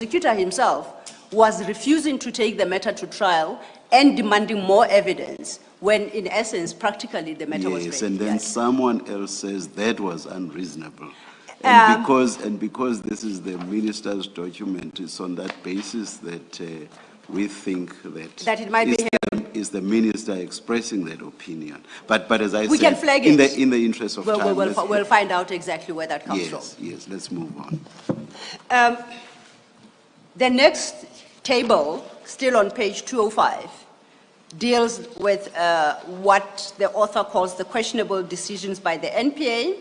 prosecutor himself was refusing to take the matter to trial and demanding more evidence when, in essence, practically the matter was ready. Yes, and then someone else says that was unreasonable. And because this is the minister's document, it's on that basis that we think that it might be is the minister expressing that opinion. But as I we said, can flag in it. the interest of time, we'll find out exactly where that comes from. Yes, let's move on. The next table, still on page 205, deals with what the author calls the questionable decisions by the NPA.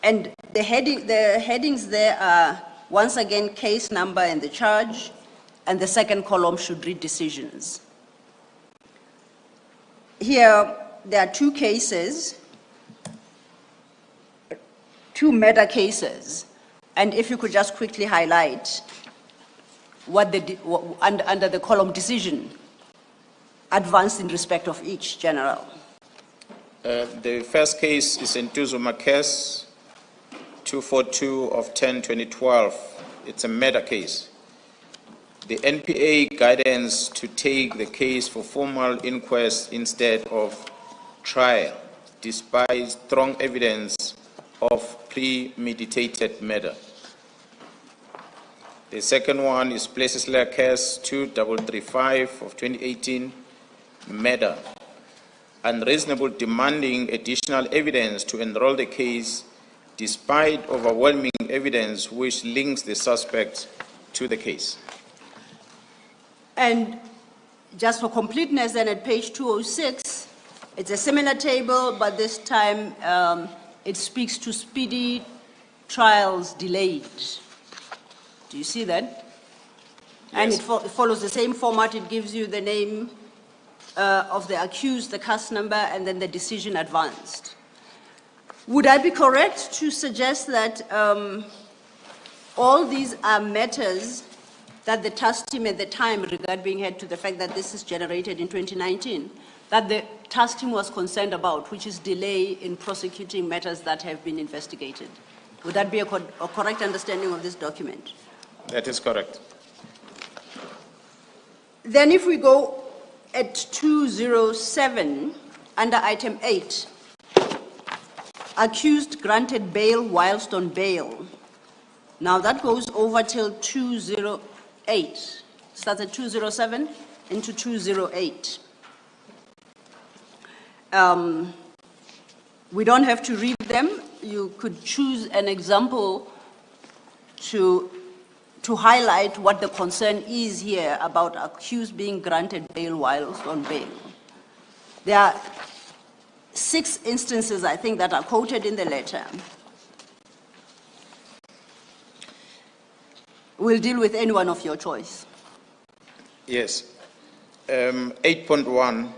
And the headings there are, once again, case number and the charge, and the second column should read decisions. Here, there are two cases, two meta cases, and if you could just quickly highlight what under the column decision advanced in respect of each, General. The first case is Ntuzuma case 242 of 10/2012. It's a murder case. The NPA guidance to take the case for formal inquest instead of trial, despite strong evidence of premeditated murder. The second one is Plesisler case 2335 of 2018, murder. Unreasonable demanding additional evidence to enroll the case despite overwhelming evidence which links the suspect to the case. And just for completeness, then at page 206, it's a similar table, but this time it speaks to speedy trials delayed. Do you see that? Yes. And it follows the same format. It gives you the name of the accused, the case number, and then the decision advanced. Would I be correct to suggest that all these are matters that the task team at the time, regard being had to the fact that this is generated in 2019, that the task team was concerned about, which is delay in prosecuting matters that have been investigated? Would that be a correct understanding of this document? That is correct. Then if we go at 207, under item 8, accused granted bail whilst on bail. Now that goes over till 208. Starts at 207 into 208. We don't have to read them. You could choose an example to highlight what the concern is here about accused being granted bail whilst on bail. There are 6 instances, I think, that are quoted in the letter. We'll deal with any one of your choice. Yes. 8.1,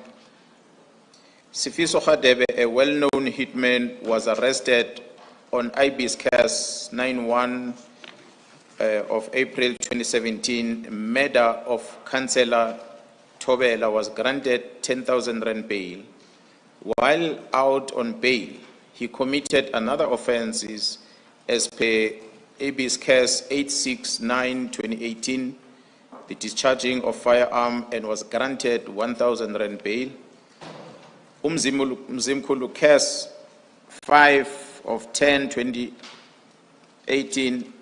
Sifiso Khadebe, a well-known hitman, was arrested on IB's case 91 of April 2017. Murder of Councillor Thobela was granted 10,000 rand bail. While out on bail, he committed another offences as per AB's case 869/2018, the discharging of firearm, and was granted 1,000 rand bail. Mzimkhulu case 5 of 10/2018,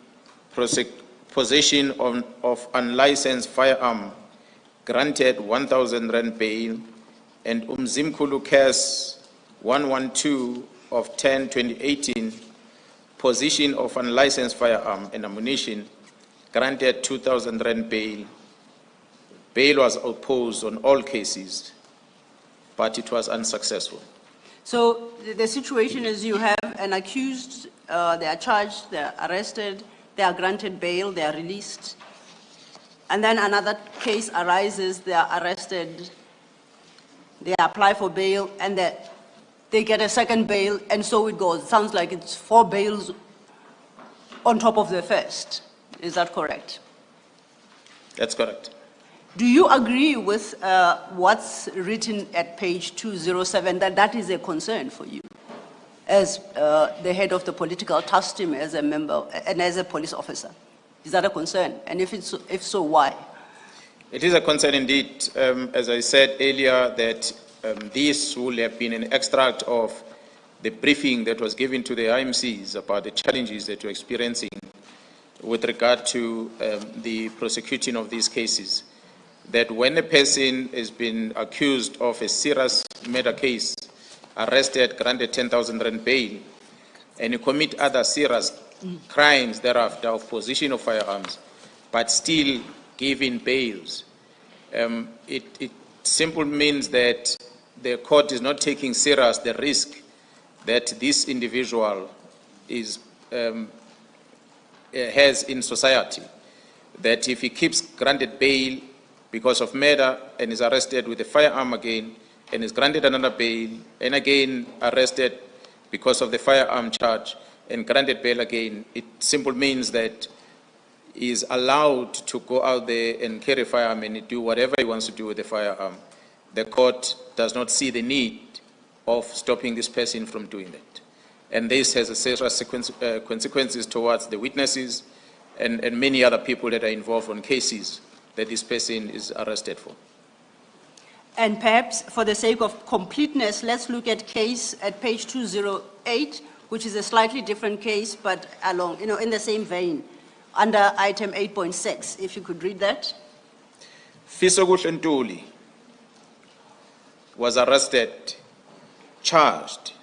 possession of unlicensed firearm, granted 1,000 rand bail. And Mzimkhulu case 112 of 10/2018, possession of unlicensed firearm and ammunition, granted 2,000 rand bail. Bail was opposed on all cases, but it was unsuccessful. So the situation is you have an accused, they are charged, they are arrested, they are granted bail, they are released. And then another case arises, they are arrested, they apply for bail, and they get a second bail, and so it goes. It sounds like it's 4 bails on top of the first. Is that correct? That's correct. Do you agree with what's written at page 207, that that is a concern for you? as the head of the political task team, as a member, and as a police officer? Is that a concern? And if so, why? It is a concern indeed. As I said earlier, that this will have been an extract of the briefing that was given to the IMCs about the challenges that we're experiencing with regard to the prosecuting of these cases. That when a person has been accused of a serious murder case, arrested, granted 10,000 rand bail, and you commit other serious crimes thereafter of possession of firearms, but still given bails, it simply means that the court is not taking serious the risk that this individual has in society. That if he keeps granted bail because of murder and is arrested with a firearm again, and is granted another bail, and again arrested because of the firearm charge, and granted bail again, it simply means that he is allowed to go out there and carry a firearm and do whatever he wants to do with the firearm. The court does not see the need of stopping this person from doing that. And this has a serious consequences towards the witnesses and many other people that are involved on cases that this person is arrested for. And perhaps for the sake of completeness, let's look at case at page 208, which is a slightly different case, but along, in the same vein, under item 8.6, if you could read that. Fisokuhle Ntuli was arrested, charged,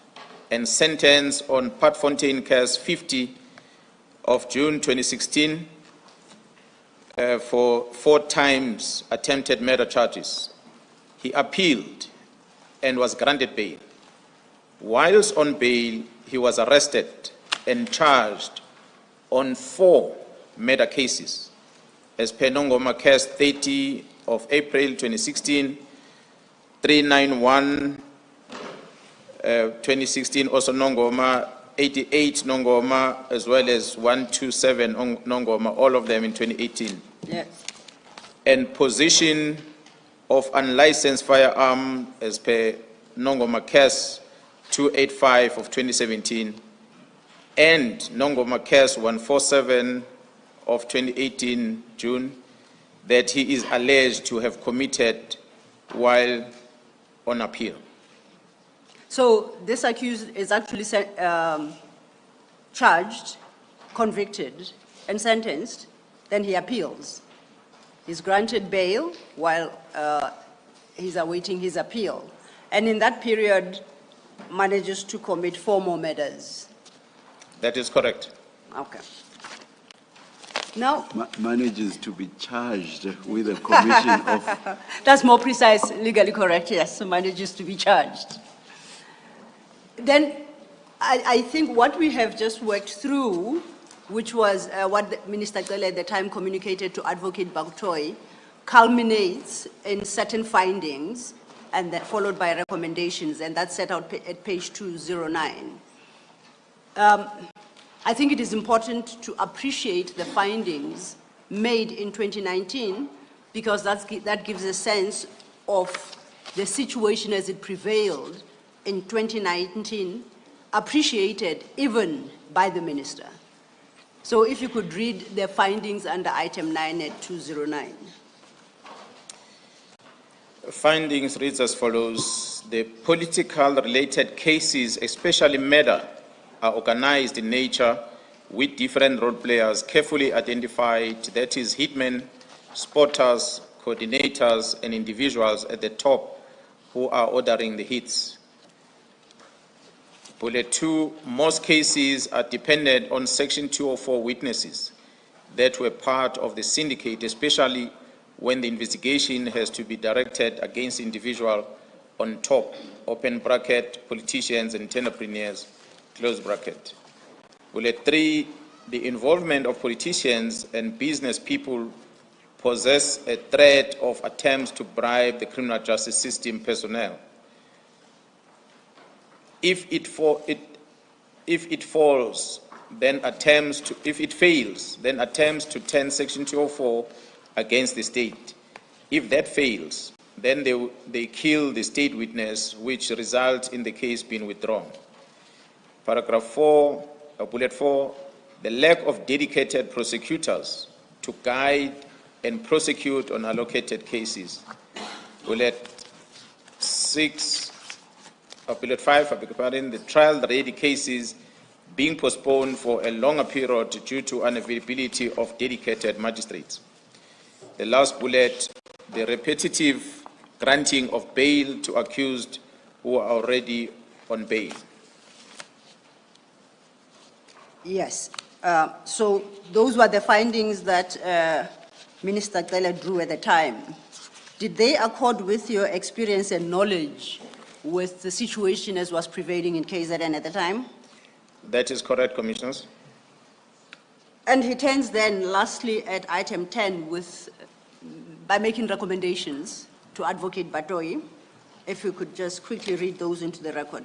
and sentenced on Patfontein case 50 of June 2016 for 4 times attempted murder charges. He appealed and was granted bail. Whilst on bail, he was arrested and charged on 4 murder cases, as per Nongoma case 30 of April 2016, 391 2016, also Nongoma 88 Nongoma, as well as 127 Nongoma, all of them in 2018. Yes. And possession of unlicensed firearm as per Nongoma case 285 of 2017, and Nongoma case 147 of 2018 June, that he is alleged to have committed while on appeal. So this accused is actually charged, convicted, and sentenced, then he appeals. He's granted bail while he's awaiting his appeal. And in that period, manages to commit 4 more murders. That is correct. Okay. Now, Manages to be charged with a commission of... that's more precise, legally correct, yes, manages to be charged. Then I think what we have just worked through, which was what Minister Cele at the time communicated to Advocate Baktoy, culminates in certain findings and then followed by recommendations, and that's set out at page 209. I think it is important to appreciate the findings made in 2019 because that gives a sense of the situation as it prevailed in 2019, appreciated even by the minister. So if you could read the findings under item 9 at 209. Findings reads as follows. The political related cases, especially murder, are organized in nature with different role players carefully identified, that is hitmen, spotters, coordinators, and individuals at the top who are ordering the hits. Bullet 2, most cases are dependent on Section 204 witnesses that were part of the syndicate, especially when the investigation has to be directed against individual on top, open bracket, politicians and entrepreneurs, close bracket. Bullet 3, the involvement of politicians and business people possess a threat of attempts to bribe the criminal justice system personnel. If it fails, then attempts to turn Section 204 against the state. If that fails, then they kill the state witness, which results in the case being withdrawn. Paragraph 4, bullet 4, the lack of dedicated prosecutors to guide and prosecute on allocated cases. Bullet 6, bullet 5, I beg your pardon, the trial-ready cases being postponed for a longer period due to unavailability of dedicated magistrates. The last bullet, the repetitive granting of bail to accused who are already on bail. Yes. So those were the findings that Minister Cele drew at the time. Did they accord with your experience and knowledge with the situation as was prevailing in KZN at the time? That is correct, Commissioners. And he turns then lastly at item 10 by making recommendations to Advocate Batoi. If you could just quickly read those into the record.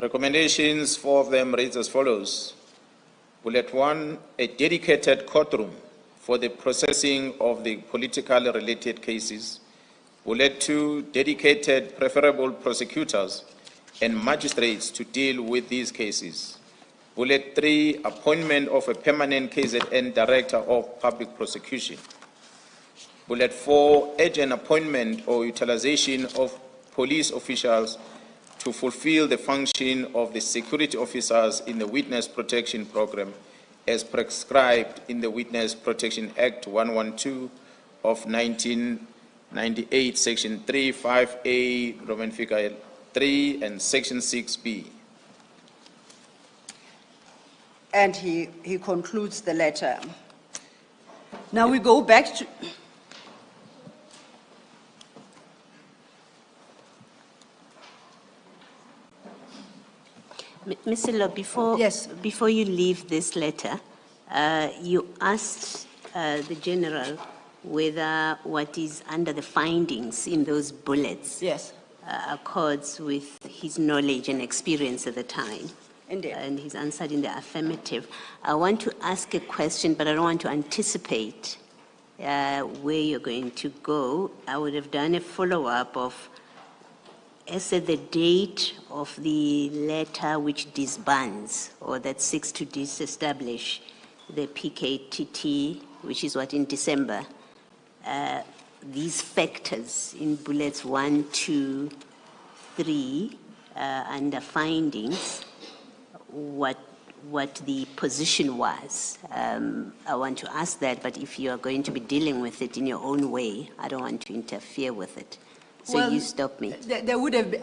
Recommendations, 4 of them reads as follows. Bullet 1, a dedicated courtroom for the processing of the politically related cases. Bullet 2, dedicated preferable prosecutors and magistrates to deal with these cases. Bullet 3, appointment of a permanent KZN Director of Public Prosecution. Bullet 4, urgent appointment or utilization of police officials to fulfill the function of the security officers in the Witness Protection Program as prescribed in the Witness Protection Act 112 of 1998, Section 3, 5A, Roman figure 3, and Section 6B. And he concludes the letter. Now we go back to... Mr. Law, before you leave this letter, you asked the General whether what is under the findings in those bullets accords with his knowledge and experience at the time. Indeed. And he's answered in the affirmative. I want to ask a question, but I don't want to anticipate where you're going to go. I would have done a follow-up of as at the date of the letter which disbands or that seeks to disestablish the PKTT, which is what in December, these factors in bullets 1, 2, 3 under findings, what the position was. I want to ask that, but if you are going to be dealing with it in your own way, I don't want to interfere with it. So well, you stop me. There would have been,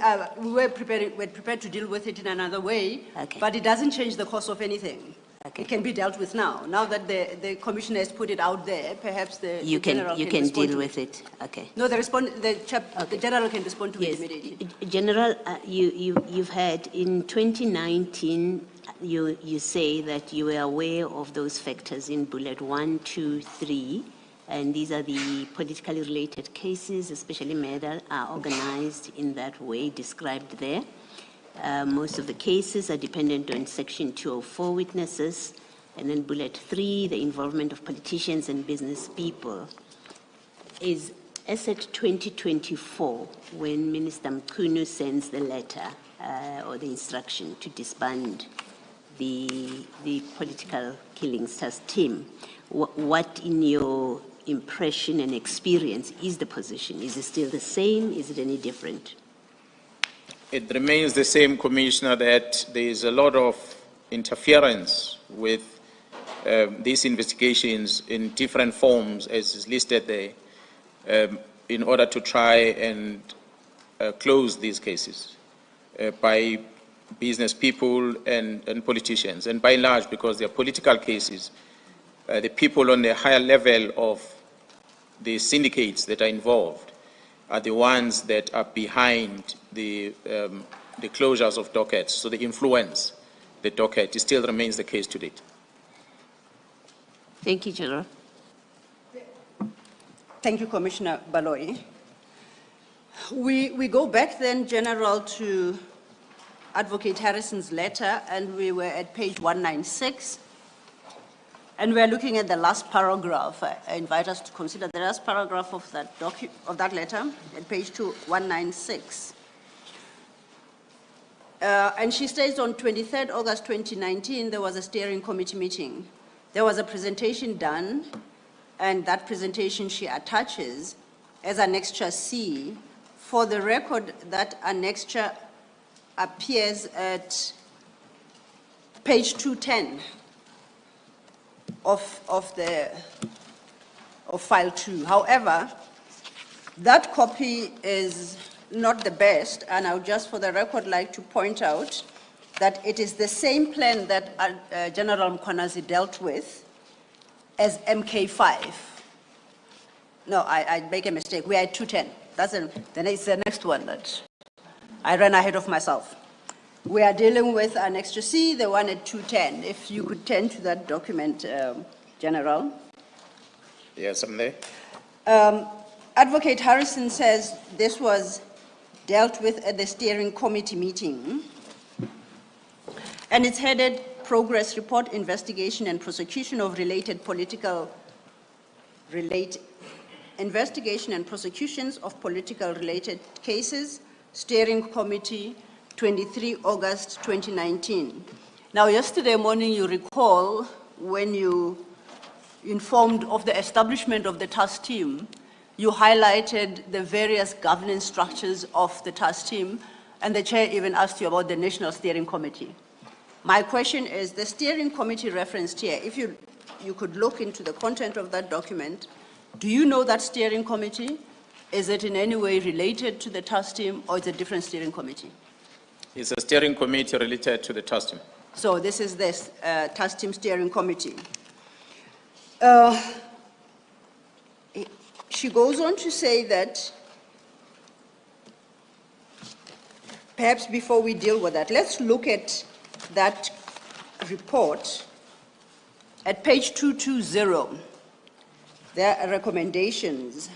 we're prepared to deal with it in another way, but it doesn't change the course of anything. It can be dealt with now. Now that the Commissioner has put it out there, perhaps the General can deal with it. Okay. No, the General can respond to it immediately. General, you've had in 2019, you say that you were aware of those factors in bullet 1, 2, 3. And these are the politically related cases, especially murder, are organized in that way described there. Most of the cases are dependent on Section 204 witnesses. And then bullet 3, the involvement of politicians and business people. Is at 2024, when Minister Mkhwanazi sends the letter or the instruction to disband the political killing stars team, what in your impression and experience is the position? Is it still the same? Is it any different? It remains the same, Commissioner, that there is a lot of interference with these investigations in different forms, as is listed there, in order to try and close these cases by business people and politicians. And by and large, because they are political cases, the people on the higher level of the syndicates that are involved are the ones that are behind the closures of dockets. So they influence the docket. It still remains the case to date. Thank you, General. Thank you, Commissioner Baloyi. We go back then, General, to Advocate Harrison's letter, and we were at page 196. And we're looking at the last paragraph. I invite us to consider the last paragraph of that letter at page 196. And she states on 23rd August 2019, there was a steering committee meeting. There was a presentation done, and that presentation she attaches as Annexure C. For the record, that annexure appears at page 210 of file 2. However, that copy is not the best, and I would just for the record like to point out that it is the same plan that General Mkhwanazi dealt with as MK5. No, I make a mistake. We are at 210. Then it's the next one that I ran ahead of myself. We are dealing with Annexure C, the one at 210. If you could turn to that document, General. Yes, I'm there. Advocate Harrison says this was dealt with at the steering committee meeting, and it's headed Progress Report, Investigation and Prosecution of Investigation and Prosecutions of Political Related Cases, Steering Committee, 23 August 2019. Now, yesterday morning, you recall when you informed of the establishment of the task team, you highlighted the various governance structures of the task team, and the chair even asked you about the National Steering Committee. My question is, the steering committee referenced here, if you could look into the content of that document, do you know that steering committee? Is it in any way related to the task team, or is it a different steering committee? It's a steering committee related to the task team. So this is the task team steering committee. She goes on to say that, perhaps before we deal with that, let's look at that report at page 220. There are recommendations.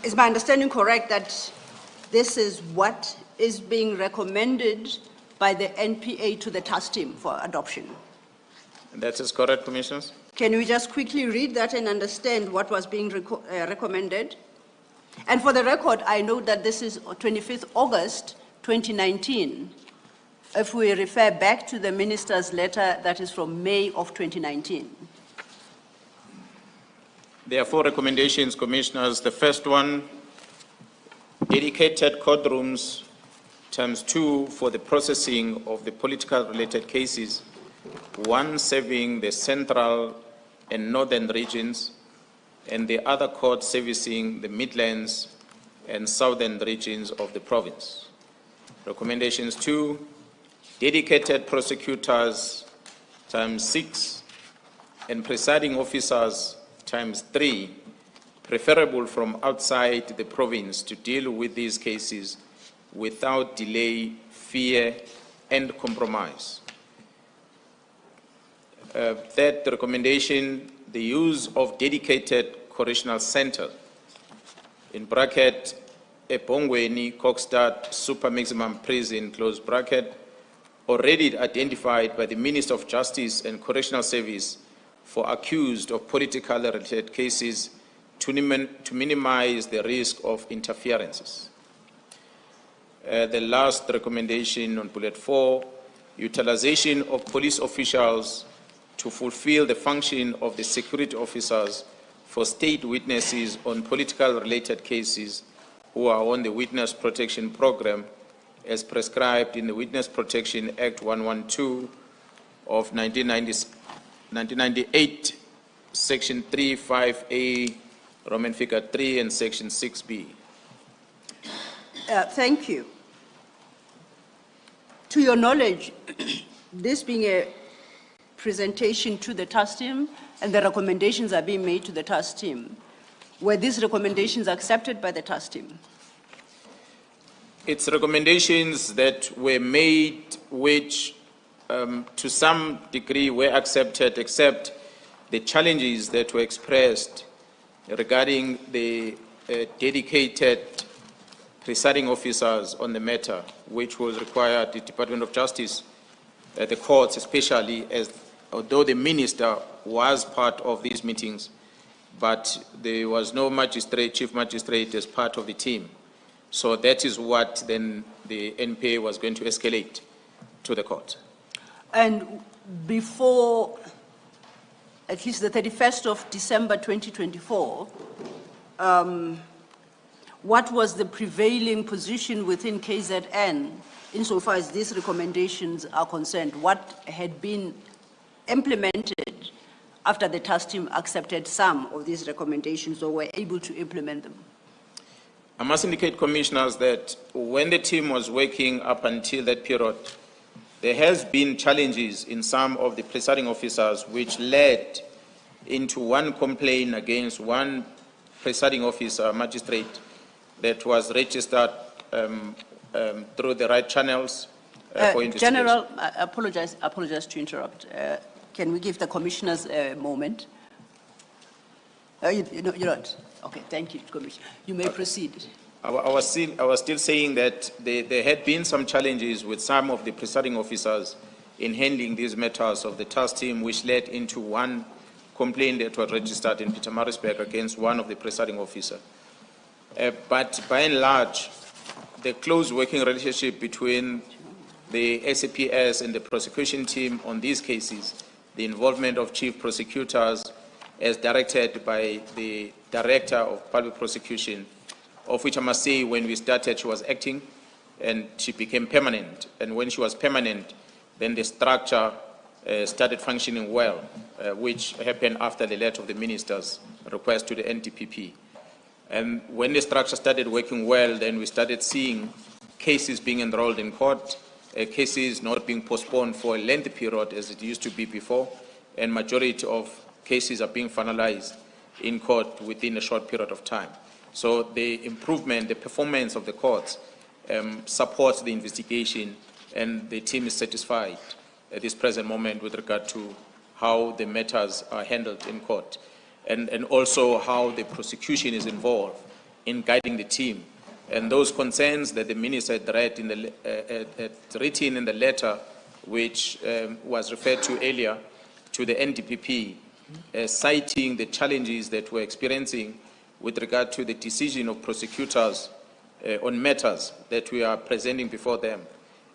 Is my understanding correct that this is what is being recommended by the NPA to the task team for adoption? That is correct, Commissioners. Can we just quickly read that and understand what was being recommended? And for the record, I know that this is 25th August 2019. If we refer back to the minister's letter, that is from May of 2019. There are 4 recommendations, Commissioners. The first one, dedicated courtrooms ×2 for the processing of the political related cases, 1 serving the central and northern regions, and the other court servicing the Midlands and southern regions of the province. Recommendations 2, dedicated prosecutors ×6 and presiding officers ×3, preferable from outside the province to deal with these cases without delay, fear, and compromise. Third recommendation, the use of dedicated correctional center, in bracket, Ebongweni, Kokstad, super maximum prison, close bracket, already identified by the Minister of Justice and Correctional Service for accused of political related cases to minimize the risk of interferences. The last recommendation on bullet 4, utilization of police officials to fulfill the function of the security officers for state witnesses on political related cases who are on the Witness Protection Program as prescribed in the Witness Protection Act 112 of 1998, Section 3(5)(a), Roman figure 3, and Section 6(b). Thank you. To your knowledge, this being a presentation to the task team and the recommendations are being made to the task team, were these recommendations accepted by the task team? It's recommendations that were made which to some degree were accepted, except the challenges that were expressed regarding the dedicated presiding officers on the matter, which was required the Department of Justice, the courts especially, as although the minister was part of these meetings, but there was no magistrate, chief magistrate as part of the team. So that is what then the NPA was going to escalate to the court. And before at least the 31st of December 2024, what was the prevailing position within KZN insofar as these recommendations are concerned? What had been implemented after the task team accepted some of these recommendations or were able to implement them? I must indicate, commissioners, that when the team was working up until that period, there has been challenges in some of the presiding officers which led into one complaint against one presiding officer, magistrate, that was registered through the right channels for investigation. General, I apologize to interrupt. Can we give the commissioners a moment? You're not? Okay, thank you, Commissioner. You may proceed. I was still saying that there had been some challenges with some of the presiding officers in handling these matters of the task team, which led into one complaint that was registered in Pietermaritzburg against one of the presiding officers. But by and large, the close working relationship between the SAPS and the prosecution team on these cases, the involvement of chief prosecutors as directed by the Director of Public Prosecution, of which I must say when we started she was acting and she became permanent. And when she was permanent, then the structure started functioning well, which happened after the letter of the minister's request to the NDPP. And when the structure started working well, then we started seeing cases being enrolled in court, cases not being postponed for a lengthy period as it used to be before, and majority of cases are being finalized in court within a short period of time. So the improvement, the performance of the courts supports the investigation, and the team is satisfied at this present moment with regard to how the matters are handled in court, and also how the prosecution is involved in guiding the team. And those concerns that the minister had read in written in the letter, which was referred to earlier to the NDPP, citing the challenges that we're experiencing with regard to the decision of prosecutors on matters that we are presenting before them,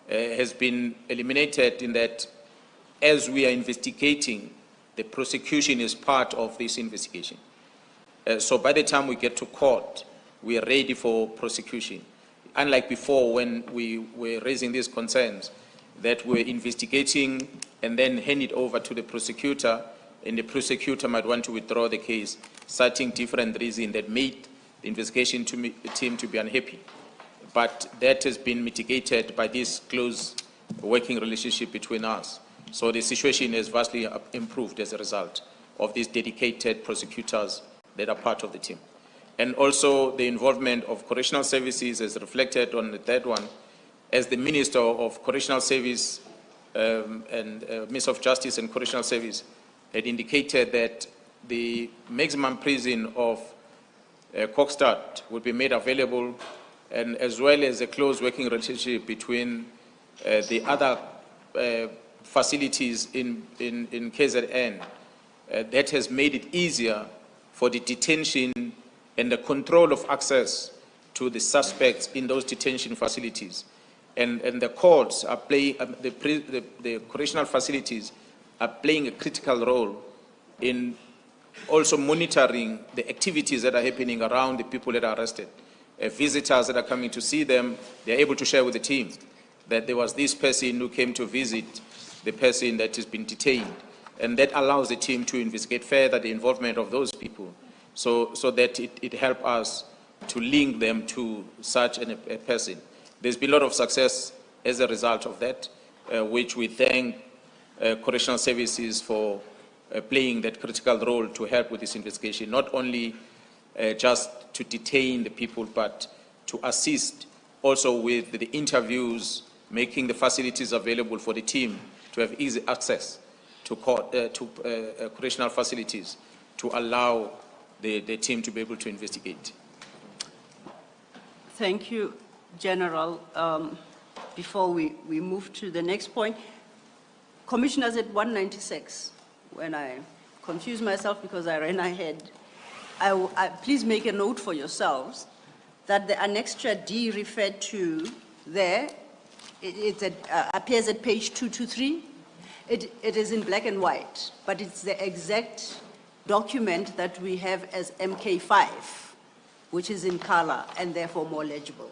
has been eliminated in that as we are investigating, the prosecution is part of this investigation. So by the time we get to court, we are ready for prosecution. Unlike before when we were raising these concerns, that we're investigating and then hand it over to the prosecutor, and the prosecutor might want to withdraw the case, citing different reasons that made the investigation team to be unhappy. But that has been mitigated by this close working relationship between us. So the situation has vastly improved as a result of these dedicated prosecutors that are part of the team. And also the involvement of correctional services is reflected on the third one. As the Minister of Correctional Service and Minister of Justice and Correctional Service had indicated that the maximum prison of Kokstad would be made available, and as well as a close working relationship between the other facilities in KZN, that has made it easier for the detention and the control of access to the suspects in those detention facilities. And the courts are playing, the correctional facilities are playing a critical role in also monitoring the activities that are happening around the people that are arrested. Visitors that are coming to see them, they're able to share with the team that there was this person who came to visit the person that has been detained. And that allows the team to investigate further the involvement of those people, so that it helps us to link them to such a person. There's been a lot of success as a result of that, which we thank correctional services for playing that critical role to help with this investigation, not only just to detain the people, but to assist also with the interviews, making the facilities available for the team to have easy access to correctional facilities to allow the team to be able to investigate. Thank you, General. Before we move to the next point, Commissioners, at 196, when I confused myself because I ran ahead, please make a note for yourselves that the annexure D referred to there, appears at page 223. It is in black and white, but it's the exact document that we have as MK5, which is in color and therefore more legible.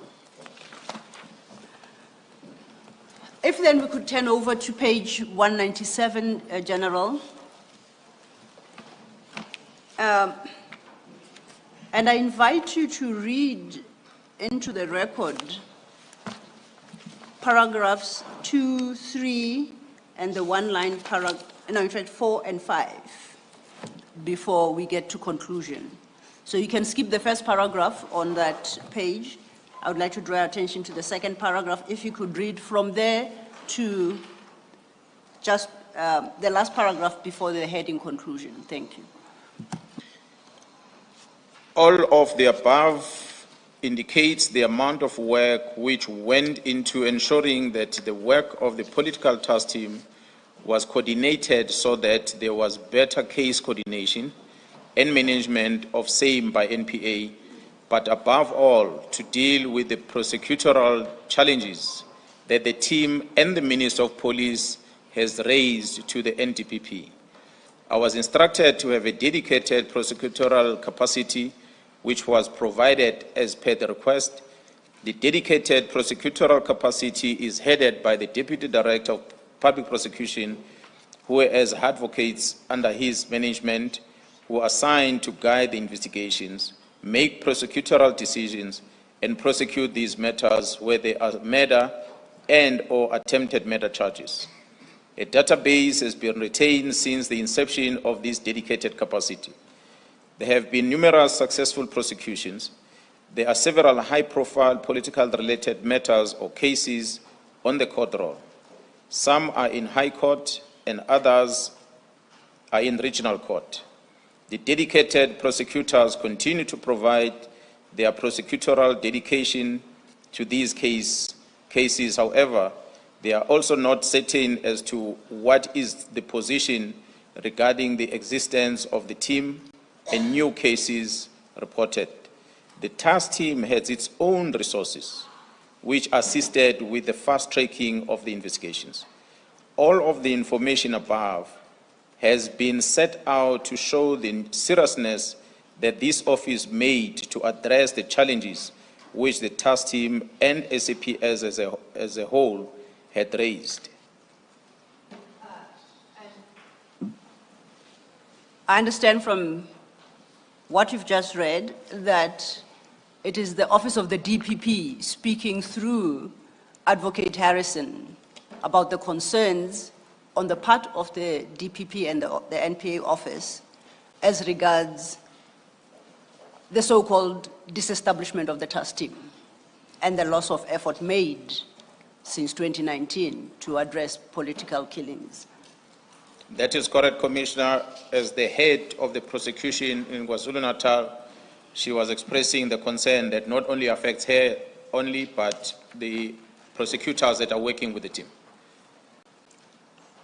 If then we could turn over to page 197, General. And I invite you to read into the record paragraphs 2, 3, and the one-line paragraph, no, in fact, 4 and 5, before we get to conclusion. So you can skip the first paragraph on that page. I would like to draw attention to the second paragraph. If you could read from there to just the last paragraph before the heading conclusion. Thank you. All of the above indicates the amount of work which went into ensuring that the work of the political task team was coordinated so that there was better case coordination and management of same by NPA, but above all, to deal with the prosecutorial challenges that the team and the Minister of Police has raised to the NDPP. I was instructed to have a dedicated prosecutorial capacity which was provided as per the request. The dedicated prosecutorial capacity is headed by the Deputy Director of Public Prosecution, who has advocates under his management who are assigned to guide the investigations, make prosecutorial decisions, and prosecute these matters where they are murder and or attempted murder charges. A database has been retained since the inception of this dedicated capacity. There have been numerous successful prosecutions. There are several high-profile political-related matters or cases on the court roll. Some are in High Court and others are in Regional Court. The dedicated prosecutors continue to provide their prosecutorial dedication to these cases. However, they are also not certain as to what is the position regarding the existence of the team and new cases reported. The task team has its own resources, which assisted with the fast-tracking of the investigations. All of the information above has been set out to show the seriousness that this office made to address the challenges which the task team and SAPS as a whole had raised. I understand from what you've just read that it is the office of the DPP speaking through Advocate Harrison about the concerns on the part of the DPP and the NPA office as regards the so-called disestablishment of the task team and the loss of effort made since 2019 to address political killings. That is correct, Commissioner. As the head of the prosecution in KwaZulu-Natal, she was expressing the concern that not only affects her only, but the prosecutors that are working with the team.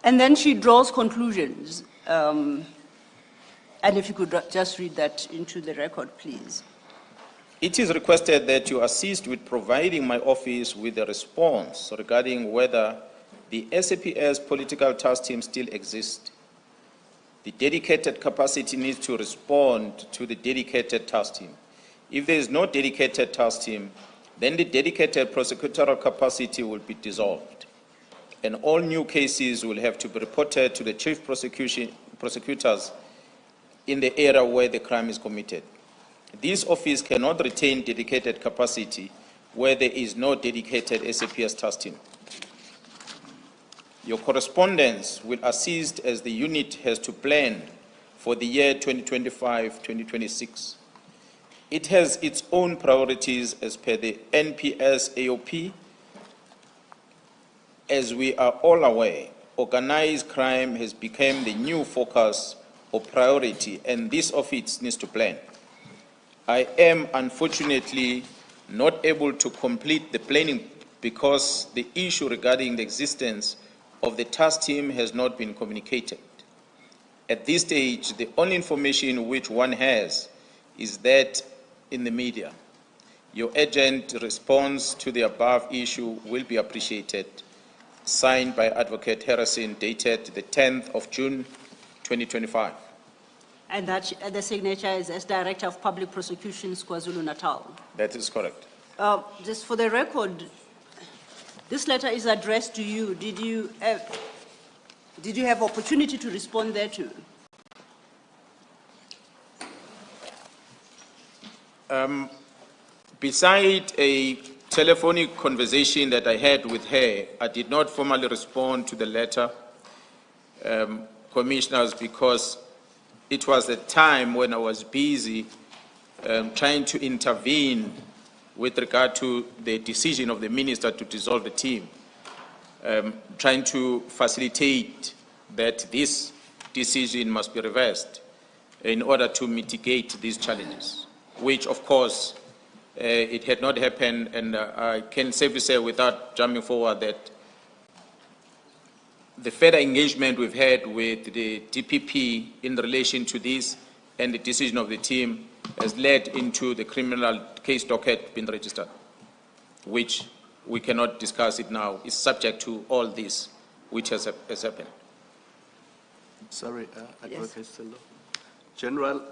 And then she draws conclusions. And if you could just read that into the record, please. It is requested that you assist with providing my office with a response regarding whether the SAPS political task team still exists. The dedicated capacity needs to respond to the dedicated task team. If there is no dedicated task team, then the dedicated prosecutorial capacity will be dissolved, and all new cases will have to be reported to the chief prosecutors in the area where the crime is committed. This office cannot retain dedicated capacity where there is no dedicated SAPS task team. Your correspondence will assist as the unit has to plan for the year 2025-2026. It has its own priorities as per the NPS AOP. As we are all aware, organized crime has become the new focus or priority, and this office needs to plan. I am unfortunately not able to complete the planning because the issue regarding the existence of the task team has not been communicated. At this stage, the only information which one has is that in the media. Your urgent response to the above issue will be appreciated. Signed by Advocate Harrison, dated the 10th of June, 2025. And that the signature is as Director of Public Prosecutions, KwaZulu-Natal. That is correct. Just for the record, this letter is addressed to you. Did you have opportunity to respond thereto? Beside a telephonic conversation that I had with her, I did not formally respond to the letter, commissioners, because it was a time when I was busy trying to intervene with regard to the decision of the minister to dissolve the team, trying to facilitate that this decision must be reversed in order to mitigate these challenges, which of course it had not happened, and I can safely say without jumping forward that the further engagement we've had with the DPP in relation to this and the decision of the team has led into the criminal case docket being registered, which we cannot discuss it now. It's subject to all this which has happened. Sorry, Advocate Selo. General,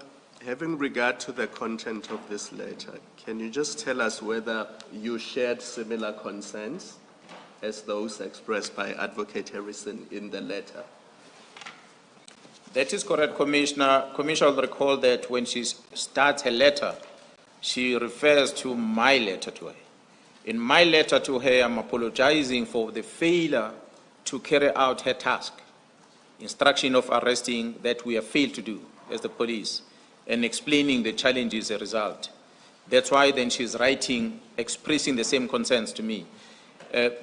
having regard to the content of this letter, can you just tell us whether you shared similar concerns as those expressed by Advocate Harrison in the letter? That is correct, Commissioner. Commissioner will recall that when she starts her letter, she refers to my letter to her. In my letter to her, I'm apologizing for the failure to carry out her task, instruction of arresting that we have failed to do as the police, and explaining the challenges as a result. That's why then she's writing, expressing the same concerns to me.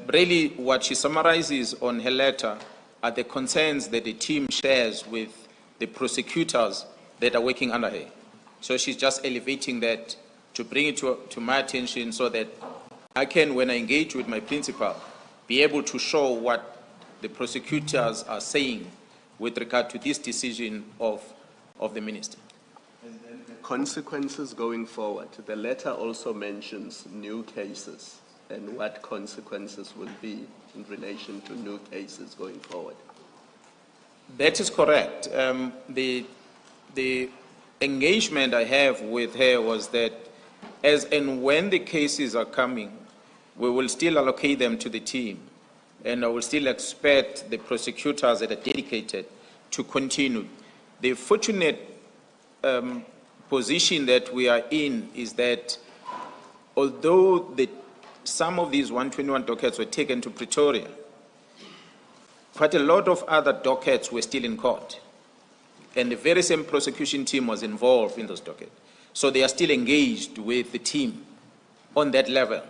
Really, what she summarizes on her letter are the concerns that the team shares with the prosecutors that are working under her. So she's just elevating that to bring it to my attention so that I can, when I engage with my principal, be able to show what the prosecutors are saying with regard to this decision of the minister. And then the consequences going forward. The letter also mentions new cases and what consequences will be in relation to new cases going forward. That is correct. The engagement I have with her was that as and when the cases are coming, we will still allocate them to the team, and I will still expect the prosecutors that are dedicated to continue. The fortunate position that we are in is that although some of these 121 dockets were taken to Pretoria, quite a lot of other dockets were still in court. And the very same prosecution team was involved in those dockets. So they are still engaged with the team on that level.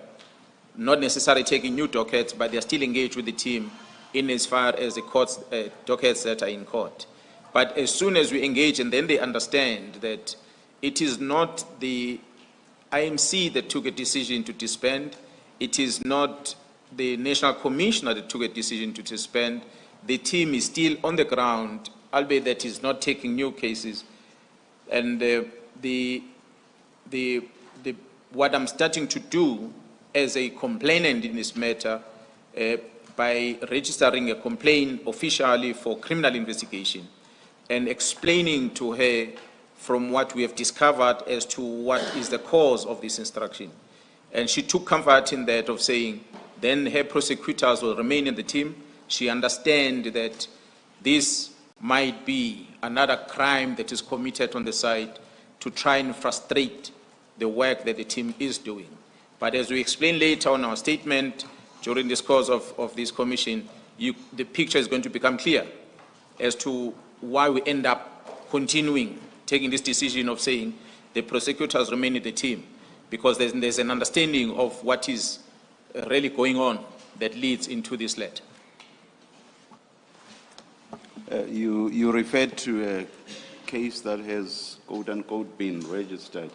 Not necessarily taking new dockets, but they are still engaged with the team in as far as the courts, dockets that are in court. But as soon as we engage, and then they understand that it is not the IMC that took a decision to disband, it is not the National Commissioner that took a decision to disband. The team is still on the ground, albeit that is not taking new cases. And what I'm starting to do as a complainant in this matter, by registering a complaint officially for criminal investigation and explaining to her from what we have discovered as to what is the cause of this instruction. And she took comfort in that of saying, then her prosecutors will remain in the team. She understands that this might be another crime that is committed on the side to try and frustrate the work that the team is doing. But as we explain later on our statement during this course of this commission, the picture is going to become clear as to why we end up continuing taking this decision of saying the prosecutors remain in the team, because there's an understanding of what is really going on that leads into this letter. You referred to a case that has, quote unquote, been registered,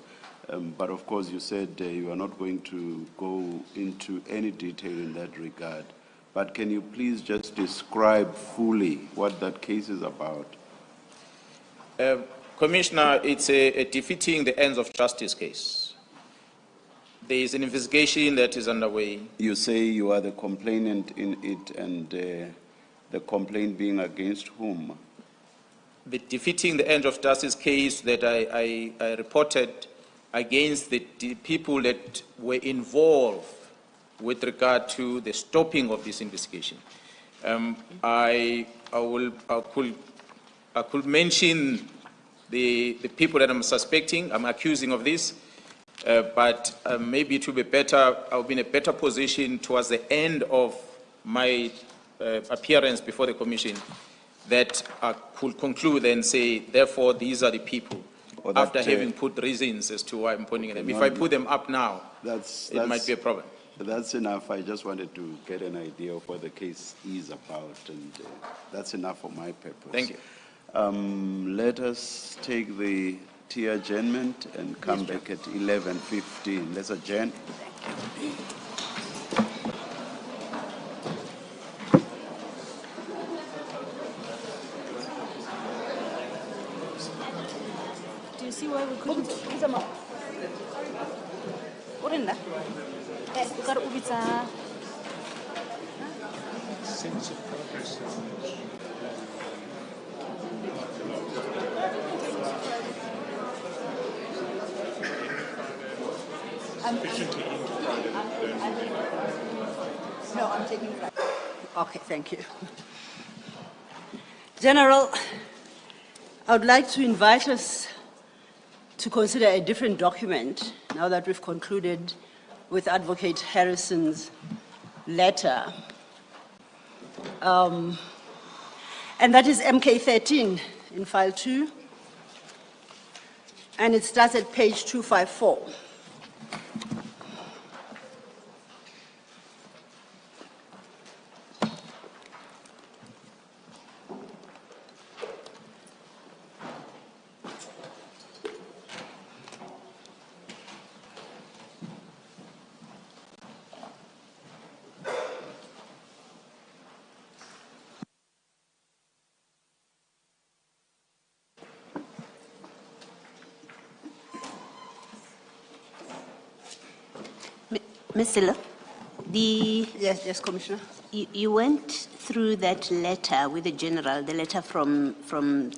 but of course you said you are not going to go into any detail in that regard. But can you please just describe fully what that case is about? Commissioner, it's a defeating the ends of justice case. There is an investigation that is underway. You say you are the complainant in it, and the complaint being against whom? The defeating the end of justice case that I reported against the people that were involved with regard to the stopping of this investigation. I could mention the people that I'm suspecting, I'm accusing of this, but maybe it will be better, I'll be in a better position towards the end of my appearance before the commission that I could conclude and say, therefore, these are the people, after having put reasons as to why I'm pointing at them. If I put them up now, it might be a problem. That's enough. I just wanted to get an idea of what the case is about, and that's enough for my purpose. Thank you. Let us take the tea adjournment and come back at 11:15. Let's adjourn. Do you see why we couldn't? What in that? No, I'm taking it back. Okay, thank you. General, I would like to invite us to consider a different document now that we've concluded with Advocate Harrison's letter. And that is MK13 in file 2. And it starts at page 254. Ms. Silla, Yes, Commissioner. you went through that letter with the general, the letter from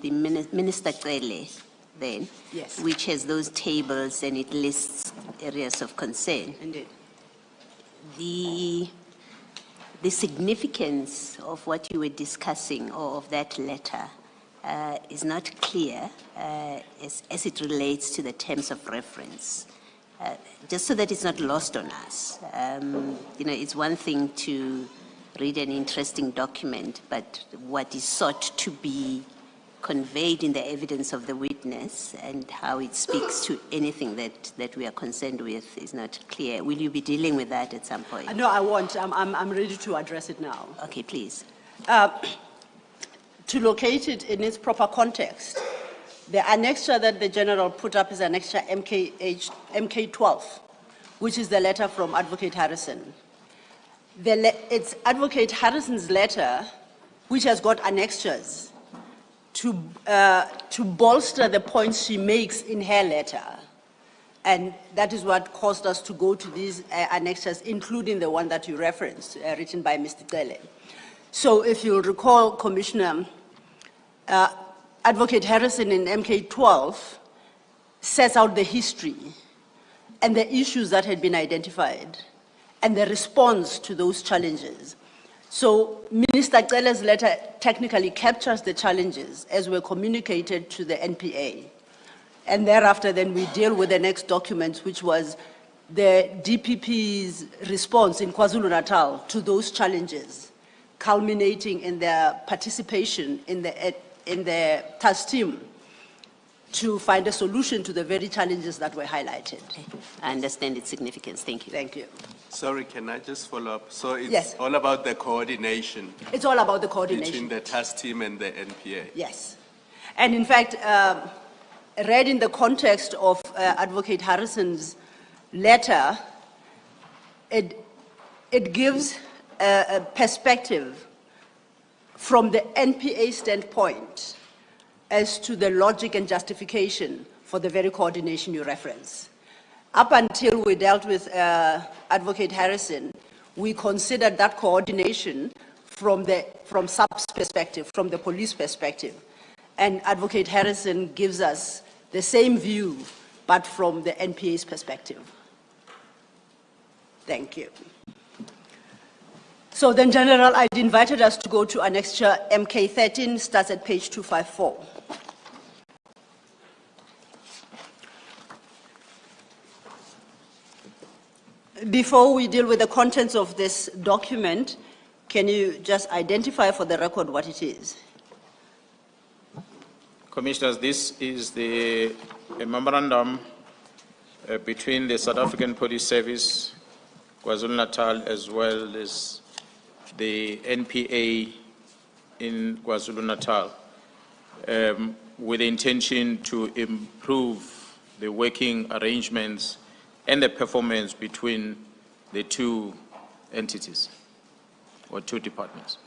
the Minister Cele then, Yes. which has those tables and it lists areas of concern. Indeed. The significance of what you were discussing or of that letter is not clear as it relates to the terms of reference. Just so that it's not lost on us. It's one thing to read an interesting document, but what is sought to be conveyed in the evidence of the witness and how it speaks to anything that we are concerned with is not clear. Will you be dealing with that at some point? No, I won't. I'm ready to address it now. Okay, please. To locate it in its proper context, the annexure that the general put up is annexure MK12, which is the letter from Advocate Harrison. It's Advocate Harrison's letter, which has got annexures to bolster the points she makes in her letter. And that is what caused us to go to these annexures, including the one that you referenced, written by Mr. Cele. So if you'll recall, Commissioner, Advocate Harrison in MK12 sets out the history and the issues that had been identified and the response to those challenges. So Minister Cele's letter technically captures the challenges as were communicated to the NPA. And thereafter then we deal with the next document, which was the DPP's response in KwaZulu-Natal to those challenges, culminating in their participation in the task team to find a solution to the very challenges that were highlighted. I understand its significance. Thank you. Thank you. Sorry, can I just follow up? So it's Yes. all about the coordination It's all about the coordination. between the task team and the NPA. Yes. And in fact, read in the context of Advocate Harrison's letter, it gives a perspective from the NPA standpoint as to the logic and justification for the very coordination you reference. Up until we dealt with Advocate Harrison, we considered that coordination from SAP's perspective, from the police perspective. And Advocate Harrison gives us the same view, but from the NPA's perspective. Thank you. So then, General, I'd invited us to go to annexure MK13, starts at page 254. Before we deal with the contents of this document, can you just identify for the record what it is? Commissioners, this is a memorandum between the South African Police Service, KwaZulu-Natal, as well as the NPA in KwaZulu-Natal, with the intention to improve the working arrangements and the performance between the two entities or two departments.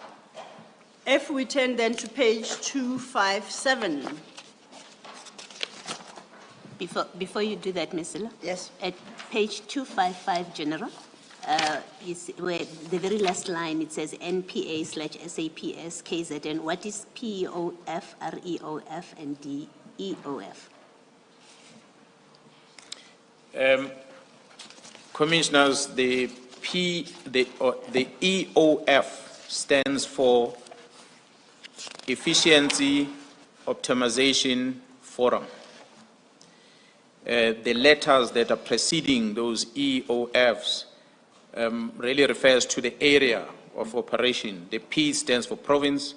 If we turn then to page 257. Before you do that, Ms. Zille. Yes. At page 255, General, where the very last line, it says NPA/SAPS KZN. What is PEOF, REOF, and DEOF? Commissioners, the EOF stands for Efficiency Optimization Forum. The letters that are preceding those EOFs really refers to the area of operation. The P stands for province,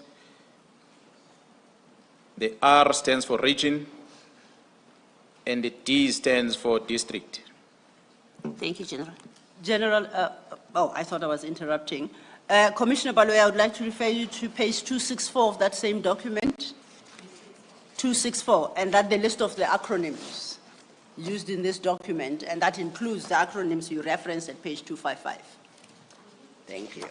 the R stands for region, and the D stands for district. Thank you, General. General, I thought I was interrupting. Commissioner Baloyi, I would like to refer you to page 264 of that same document. 264, and that the list of the acronyms used in this document, and that includes the acronyms you referenced at page 255. Thank you.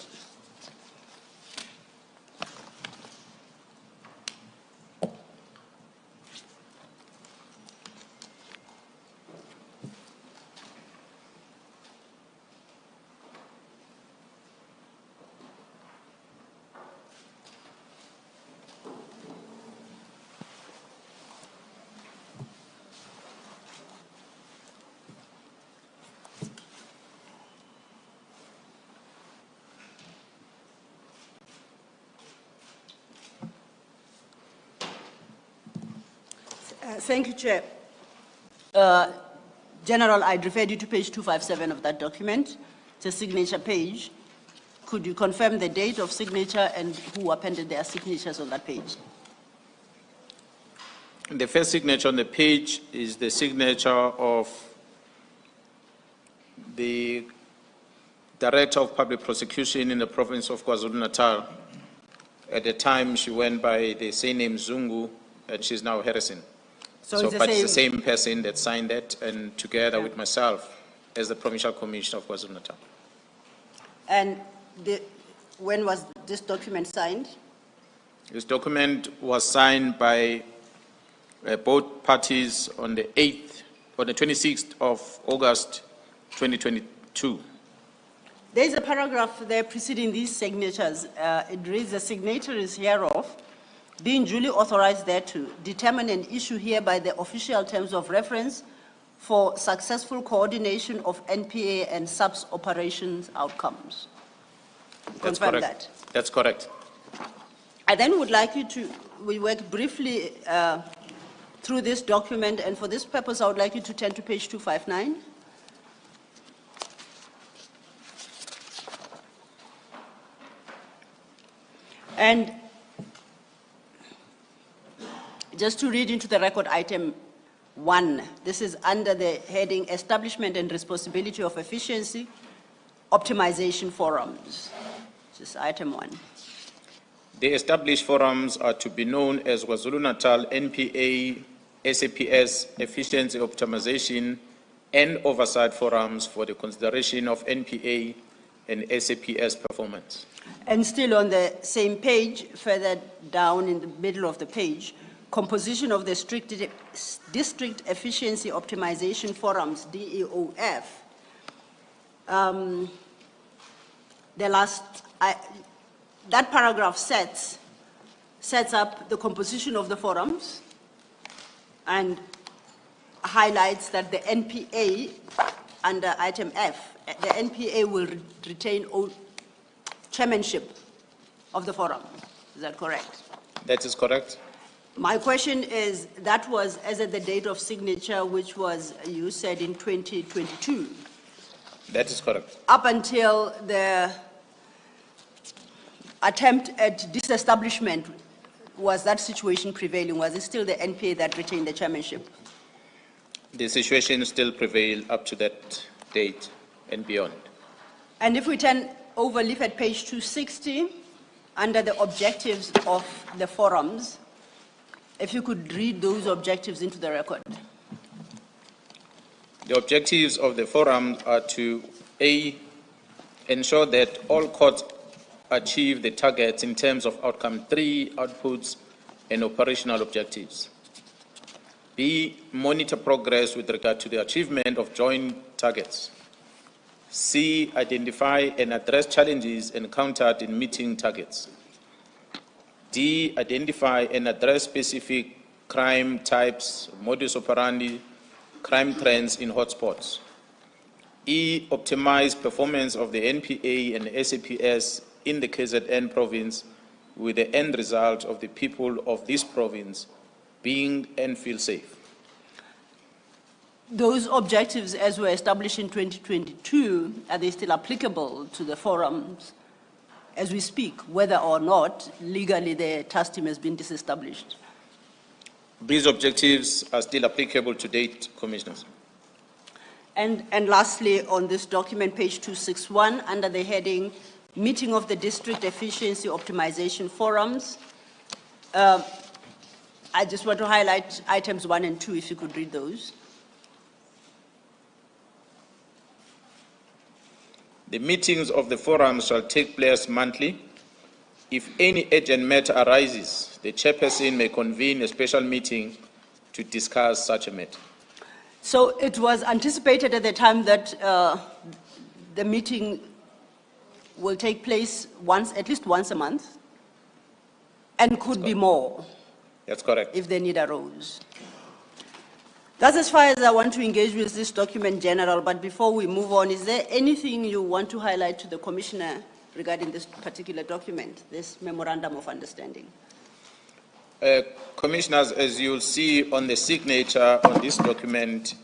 Thank you, Chair. General, I'd referred you to page 257 of that document. It's a signature page. Could you confirm the date of signature and who appended their signatures on that page? The first signature on the page is the signature of the Director of Public Prosecution in the province of KwaZulu-Natal. At the time, she went by the same name Zungu, and she's now Harrison. It's the same person that signed that, and together with myself as the Provincial Commissioner of KwaZulu-Natal. And when was this document signed? This document was signed by both parties on the 26th of August, 2022. There's a paragraph there preceding these signatures. It reads, the signatories hereof, being duly authorized thereto, determine an issue hereby the official terms of reference for successful coordination of NPA and SAPS operations outcomes. That's Confirm correct. that. That's correct. I then would like you to, we work briefly through this document, and for this purpose, I would like you to turn to page 259. And just to read into the record item 1, this is under the heading Establishment and Responsibility of Efficiency Optimization Forums. This is item 1. The established forums are to be known as KwaZulu-Natal NPA SAPS Efficiency Optimization and Oversight Forums for the consideration of NPA and SAPS performance. And still on the same page, further down in the middle of the page, composition of the District Efficiency Optimization Forums, DEOF. That paragraph sets up the composition of the forums and highlights that the NPA, under item F, the NPA will retain chairmanship of the forum. Is that correct? That is correct. My question is, that was as at the date of signature, which was, you said, in 2022. That is correct. Up until the attempt at disestablishment, was that situation prevailing? Was it still the NPA that retained the chairmanship? The situation still prevails up to that date and beyond. And if we turn over, leaf at page 260, under the objectives of the forums, if you could read those objectives into the record. The objectives of the forum are to A, ensure that all courts achieve the targets in terms of outcome 3, outputs, and operational objectives. B, monitor progress with regard to the achievement of joint targets. C, identify and address challenges encountered in meeting targets. D, identify and address specific crime types, modus operandi, crime trends in hotspots. E, optimize performance of the NPA and SAPS in the KZN province with the end result of the people of this province being and feel safe. Those objectives, as were established in 2022, are they still applicable to the forums as we speak, whether or not legally the task team has been disestablished? These objectives are still applicable to date, Commissioners. And lastly, on this document, page 261, under the heading Meeting of the District Efficiency Optimization Forums, I just want to highlight items 1 and 2, if you could read those. The meetings of the forum shall take place monthly. If any urgent matter arises, the chairperson may convene a special meeting to discuss such a matter. So it was anticipated at the time that the meeting will take place at least once a month, and could be more. That's correct. If the need arose. That's as far as I want to engage with this document, General, but before we move on, is there anything you want to highlight to the Commissioner regarding this particular document, this Memorandum of Understanding? Commissioners, as you'll see on the signature on this document,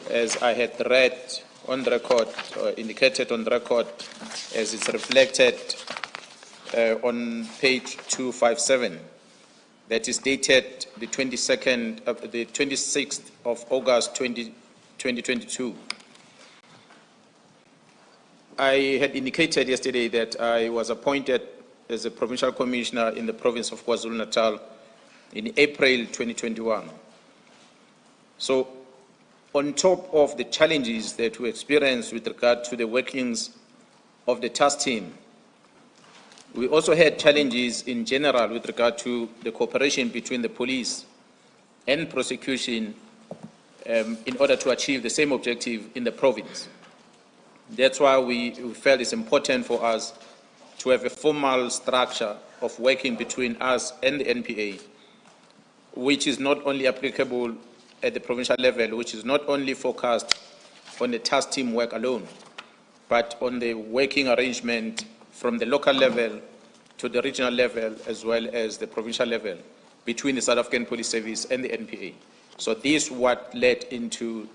as I had read on record, indicated on record, as it's reflected on page 257, that is dated the 26th of August 2022. I had indicated yesterday that I was appointed as a provincial commissioner in the province of KwaZulu-Natal in April 2021. So, on top of the challenges that we experienced with regard to the workings of the task team, we also had challenges in general with regard to the cooperation between the police and prosecution in order to achieve the same objective in the province. That's why we felt it's important for us to have a formal structure of working between us and the NPA, which is not only applicable at the provincial level, which is not only focused on the task team work alone, but on the working arrangement from the local level to the regional level, as well as the provincial level, between the South African Police Service and the NPA. So this is what led into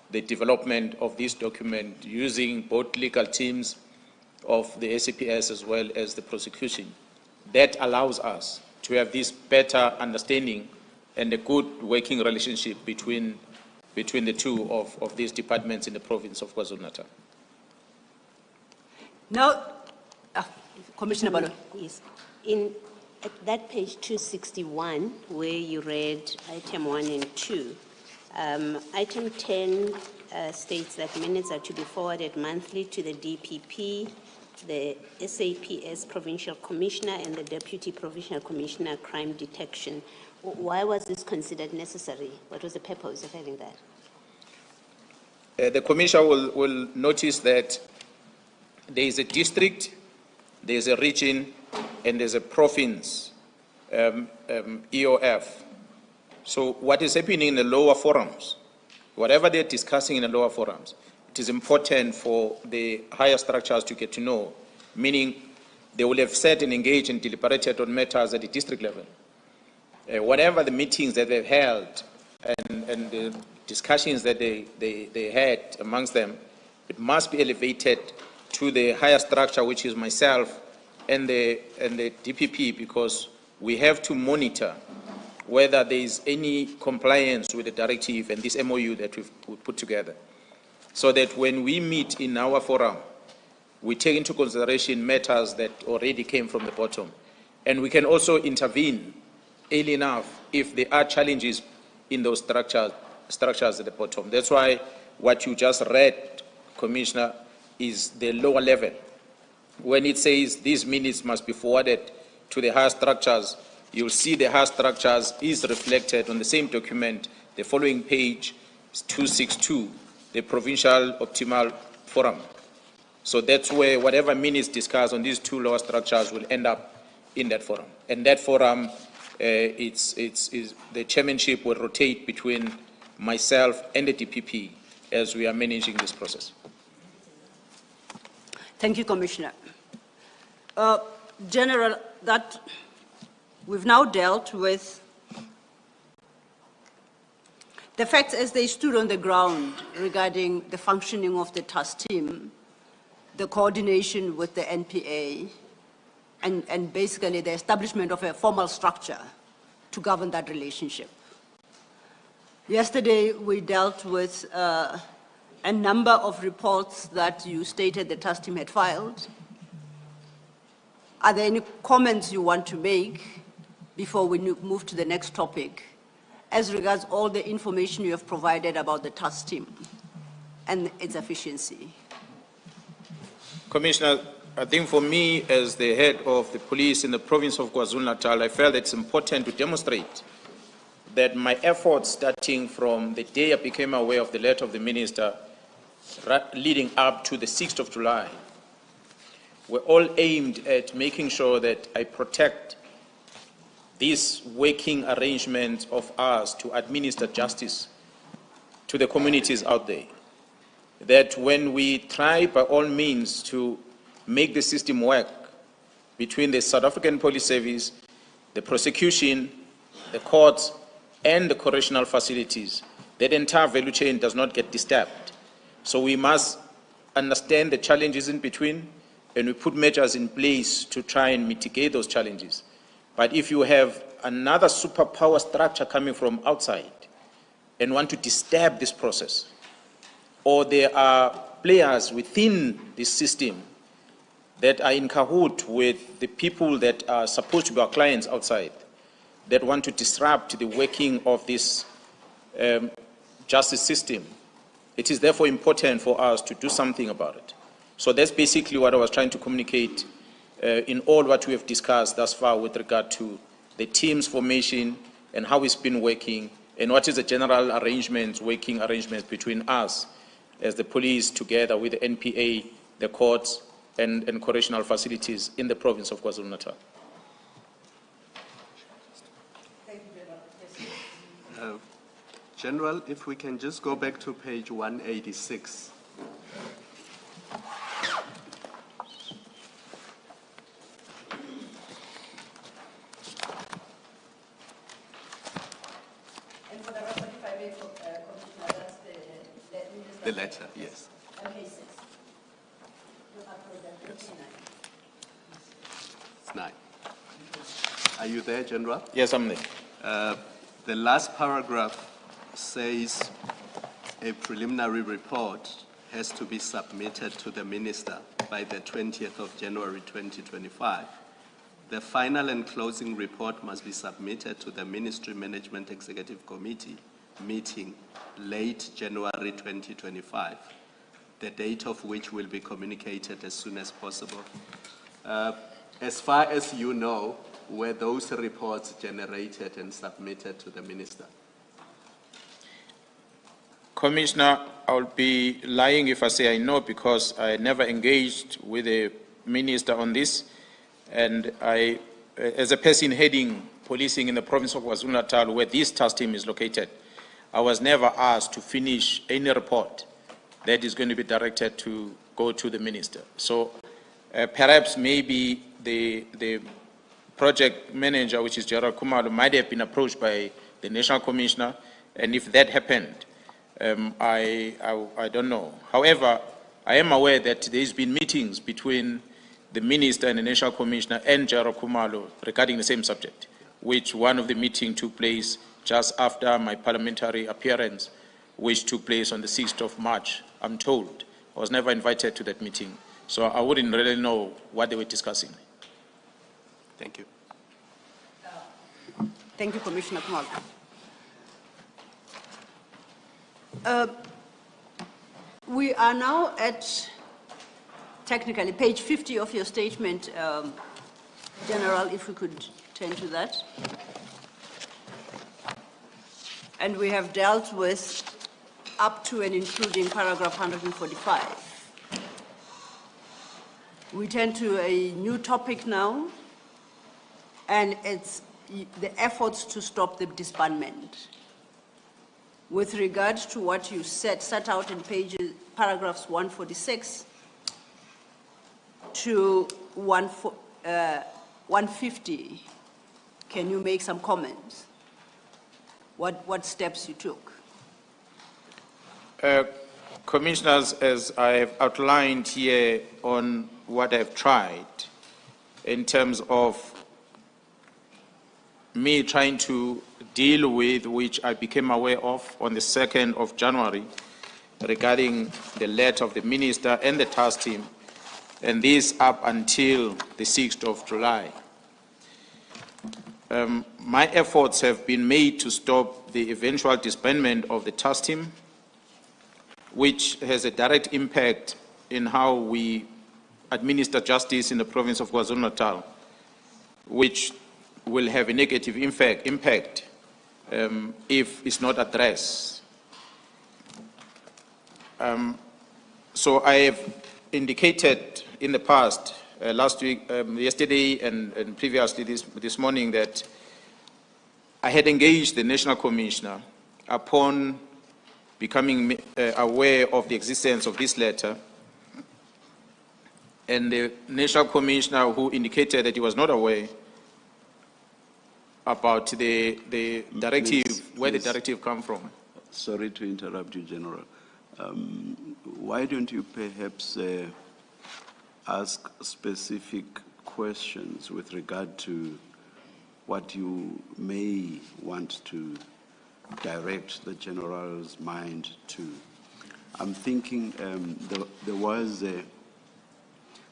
the development of this document, using both legal teams of the SAPS as well as the prosecution. That allows us to have this better understanding and a good working relationship between the two of these departments in the province of KwaZulu-Natal. Now, Commissioner Balo. Yes. At that page 261, where you read item 1 and 2, item 10 states that minutes are to be forwarded monthly to the DPP the SAPS Provincial Commissioner and the Deputy Provincial Commissioner Crime Detection. Why was this considered necessary? What was the purpose of having that? The Commissioner will notice that there is a district, there is a region, and there's a province EOF. So what is happening in the lower forums, whatever they're discussing in the lower forums, it is important for the higher structures to get to know, meaning they will have sat and engaged and deliberated on matters at the district level. Whatever the meetings that they've held and the discussions that they had amongst them, it must be elevated to the higher structure, which is myself and the DPP, because we have to monitor whether there is any compliance with the directive and this MOU that we've put together, so that when we meet in our forum, we take into consideration matters that already came from the bottom. And we can also intervene early enough if there are challenges in those structures at the bottom. That's why what you just read, Commissioner, is the lower level. When it says these minutes must be forwarded to the higher structures, you'll see the higher structures is reflected on the same document. The following page is 262, the Provincial Optimal Forum. So that's where whatever minutes discussed on these two lower structures will end up in that forum. And that forum, the chairmanship will rotate between myself and the DPP as we are managing this process. Thank you, Commissioner. General, that we've now dealt with the facts as they stood on the ground regarding the functioning of the task team, the coordination with the NPA, and basically the establishment of a formal structure to govern that relationship. Yesterday, we dealt with a number of reports that you stated the task team had filed. Are there any comments you want to make before we move to the next topic as regards all the information you have provided about the task team and its efficiency? Commissioner, I think for me, as the head of the police in the province of KwaZulu-Natal, I felt it's important to demonstrate that my efforts starting from the day I became aware of the letter of the minister leading up to the 6th of July were all aimed at making sure that I protect this working arrangement of ours to administer justice to the communities out there. That when we try by all means to make the system work between the South African Police Service, the prosecution, the courts, and the correctional facilities, that entire value chain does not get disturbed. So we must understand the challenges in between, and we put measures in place to try and mitigate those challenges. But if you have another superpower structure coming from outside and want to disturb this process, or there are players within this system that are in cahoot with the people that are supposed to be our clients outside, that want to disrupt the working of this justice system, it is therefore important for us to do something about it. So that's basically what I was trying to communicate in all what we have discussed thus far with regard to the team's formation and how it's been working, and what is the general arrangements, working arrangements between us as the police together with the NPA, the courts, and correctional facilities in the province of KwaZulu-Natal. General, if we can just go back to page 186. And for the record, if I may, Commissioner, that's The letter, yes. Okay, 6. It's 9. Are you there, General? Yes, I'm there. The last paragraph says a preliminary report has to be submitted to the minister by the 20th of January 2025. The final and closing report must be submitted to the Ministry Management Executive Committee meeting late January 2025. the date of which will be communicated as soon as possible. As far as you know, were those reports generated and submitted to the minister? Commissioner, I would be lying if I say I know, because I never engaged with the minister on this. And I, as a person heading policing in the province of KwaZulu-Natal, where this task team is located, I was never asked to finish any report that is going to be directed to go to the minister. So perhaps maybe the project manager, which is Gerald Kumalo, might have been approached by the national commissioner, and if that happened, I don't know. However, I am aware that there's been meetings between the minister and the national commissioner and Gerald Kumalo regarding the same subject, which one of the meetings took place just after my parliamentary appearance, which took place on the 6th of March, I'm told. I was never invited to that meeting, so I wouldn't really know what they were discussing. Thank you. Thank you, Commissioner Kumalo. We are now at, technically, page 50 of your statement, General, if we could turn to that. And we have dealt with up to and including paragraph 145. We turn to a new topic now, and it's the efforts to stop the disbandment. With regard to what you set out in paragraphs 146 to 150, can you make some comments? What steps you took? Commissioners, as I have outlined here on what I've tried in terms of me trying to deal with, which I became aware of on the 2nd of January regarding the letter of the minister and the task team, and this up until the 6th of July. My efforts have been made to stop the eventual disbandment of the task team, which has a direct impact in how we administer justice in the province of KwaZulu-Natal, which will have a negative impact if it's not addressed. So I have indicated in the past, last week, yesterday and previously this morning, that I had engaged the National Commissioner upon becoming aware of the existence of this letter, and the National Commissioner, who indicated that he was not aware about the directive, where the directive come from. Sorry to interrupt you, General. Why don't you perhaps ask specific questions with regard to what you may want to direct the General's mind to? I'm thinking there was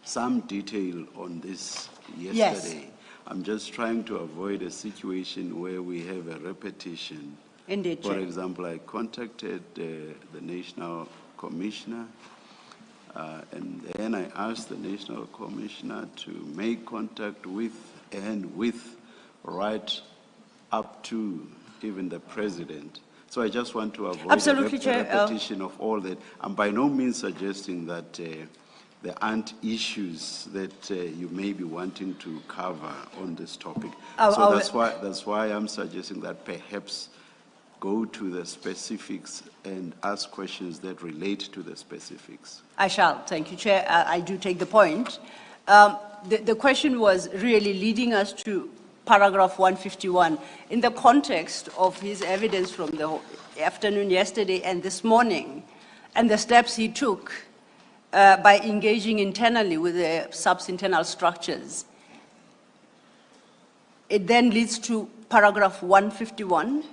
some detail on this yesterday. Yes. I'm just trying to avoid a situation where we have a repetition. Indeed. For example, I contacted the National Commissioner, and then I asked the National Commissioner to make contact with right up to even the President. So I just want to avoid a repetition of all that. I'm by no means suggesting that there aren't issues that you may be wanting to cover on this topic. So that's why I'm suggesting that perhaps go to the specifics and ask questions that relate to the specifics. I shall. Thank you, Chair. I do take the point. The question was really leading us to paragraph 151 in the context of his evidence from the afternoon yesterday and this morning, and the steps he took by engaging internally with the sub-internal structures. It then leads to paragraph 151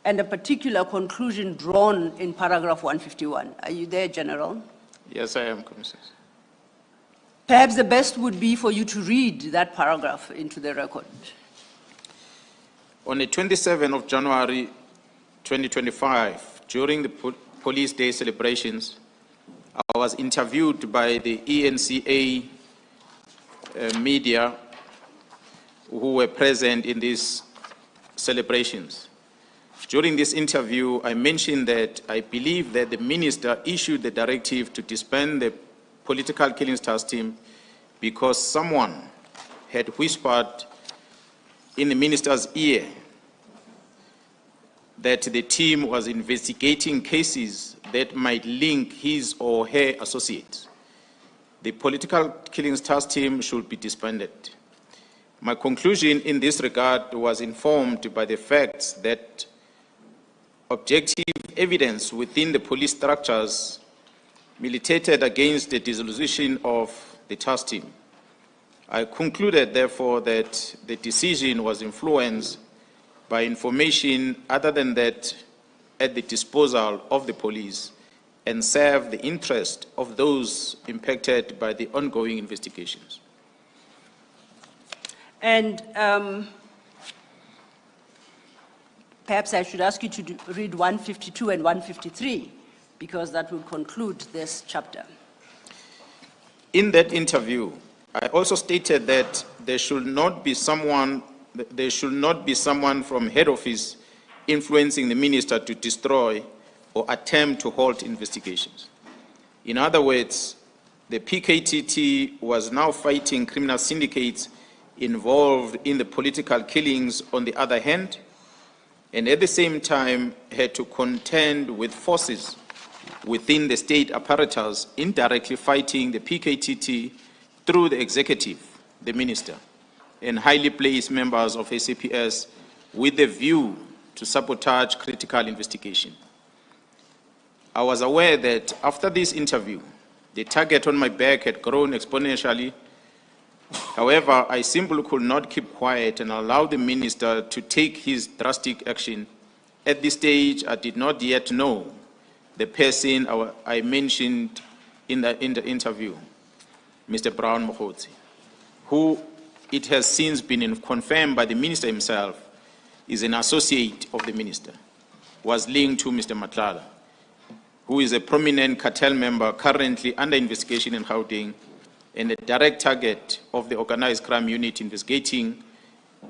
and a particular conclusion drawn in paragraph 151. Are you there, General? Yes, I am, Commissioner. Perhaps the best would be for you to read that paragraph into the record. On the 27th of January 2025, during the Police Day celebrations, I was was interviewed by the ENCA media who were present in these celebrations. During this interview, I mentioned that I believe that the minister issued the directive to disband the political killings task team because someone had whispered in the minister's ear that the team was investigating cases that might link his or her associates. The political killings task team should be disbanded. My conclusion in this regard was informed by the facts that objective evidence within the police structures militated against the dissolution of the task team. I concluded, therefore, that the decision was influenced by information other than that at the disposal of the police and serve the interest of those impacted by the ongoing investigations. And perhaps I should ask you to read 152 and 153, because that will conclude this chapter. In that interview, I also stated that there should not be someone from head office influencing the minister to destroy or attempt to halt investigations. In other words, the PKTT was now fighting criminal syndicates involved in the political killings on the other hand, and at the same time had to contend with forces within the state apparatus indirectly fighting the PKTT through the executive, the minister, and highly placed members of SAPS with the view to sabotage critical investigation. I was aware that after this interview, the target on my back had grown exponentially. However, I simply could not keep quiet and allow the minister to take his drastic action. At this stage, I did not yet know the person I mentioned in the interview, Mr. Brown Mkhwanazi, who it has since been confirmed by the minister himself is an associate of the minister, was linked to Mr. Madlanga, who is a prominent cartel member currently under investigation in Gauteng and a direct target of the organized crime unit investigating,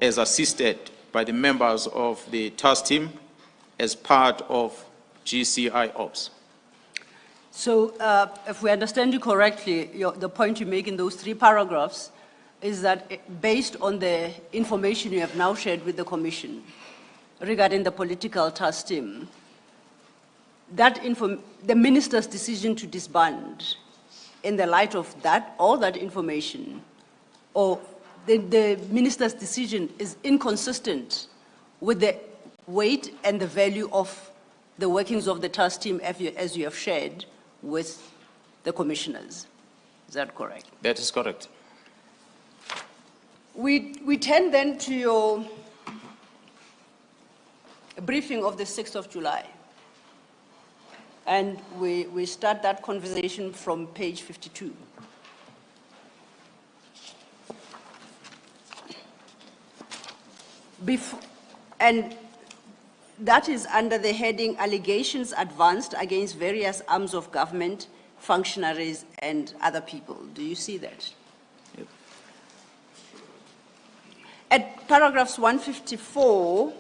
as assisted by the members of the task team as part of GCI Ops. So if we understand you correctly, the point you make in those 3 paragraphs is that based on the information you have now shared with the Commission regarding the political task team, the minister's decision to disband in the light of that, all that information, or the minister's decision is inconsistent with the weight and the value of the workings of the task team as you have shared with the commissioners. Is that correct? That is correct. We turn then to your briefing of the 6th of July. And we start that conversation from page 52. And that is under the heading Allegations Advanced Against Various Arms of Government, Functionaries, and Other People. Do you see that? Yep. At paragraphs 154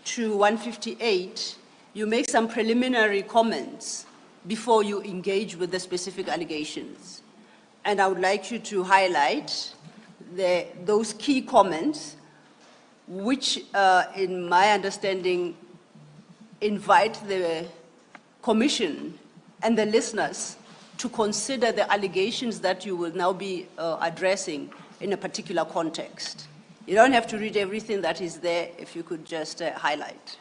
to 158, you make some preliminary comments before you engage with the specific allegations. And I would like you to highlight those key comments which, in my understanding, invite the Commission and the listeners to consider the allegations that you will now be addressing in a particular context. You don't have to read everything that is there, if you could just highlight.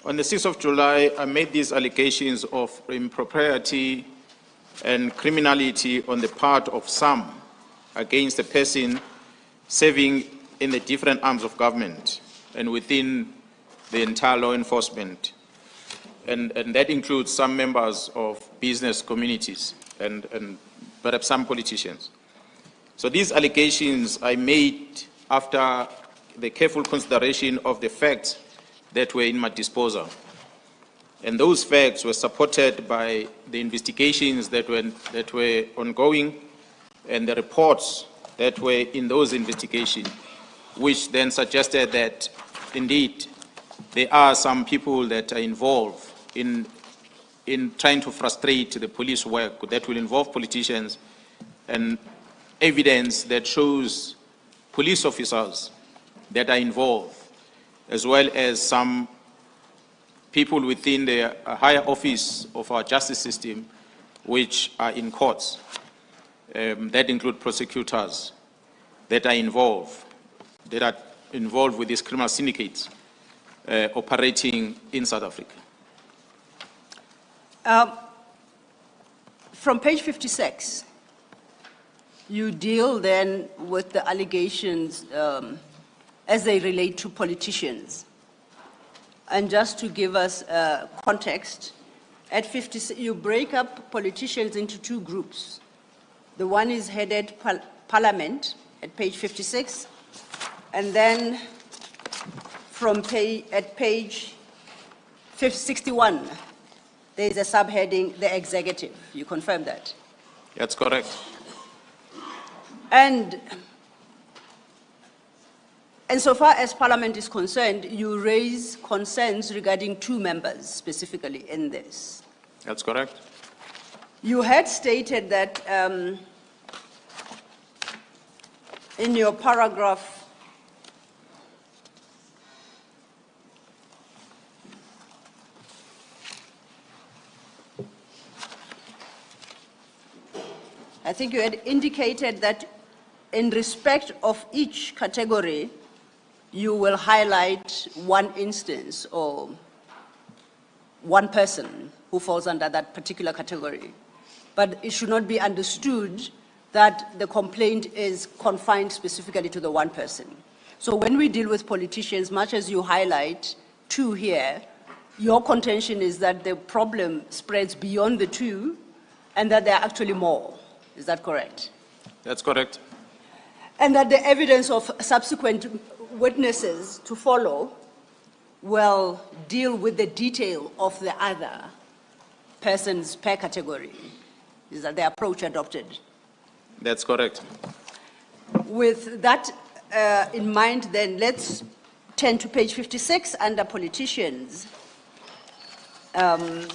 On the 6th of July, I made these allegations of impropriety and criminality on the part of some against a person serving in the different arms of government and within the entire law enforcement. And that includes some members of business communities and perhaps some politicians. So these allegations I made after the careful consideration of the facts that were in my disposal. And those facts were supported by the investigations that were ongoing and the reports that were in those investigations, which then suggested that indeed there are some people that are involved in trying to frustrate the police work that will involve politicians, and evidence that shows police officers that are involved, as well as some people within the higher office of our justice system which are in courts, that include prosecutors that are involved with these criminal syndicates operating in South Africa. From page 56, you deal then with the allegations as they relate to politicians. And just to give us context, at 56, you break up politicians into two groups. The one is headed Parliament at page 56, and then at page 61, there is a subheading, the executive. You confirm that? That's correct. And so far as Parliament is concerned, you raise concerns regarding two members specifically in this. That's correct. You had stated that in your paragraph, I think you had indicated that in respect of each category, you will highlight one instance or one person who falls under that particular category. But it should not be understood that the complaint is confined specifically to the one person. So when we deal with politicians, much as you highlight two here, your contention is that the problem spreads beyond the two and that there are actually more. Is that correct? That's correct. And that the evidence of subsequent witnesses to follow will deal with the detail of the other persons per category. Is that the approach adopted? That's correct. With that in mind, then let's turn to page 56 under politicians, and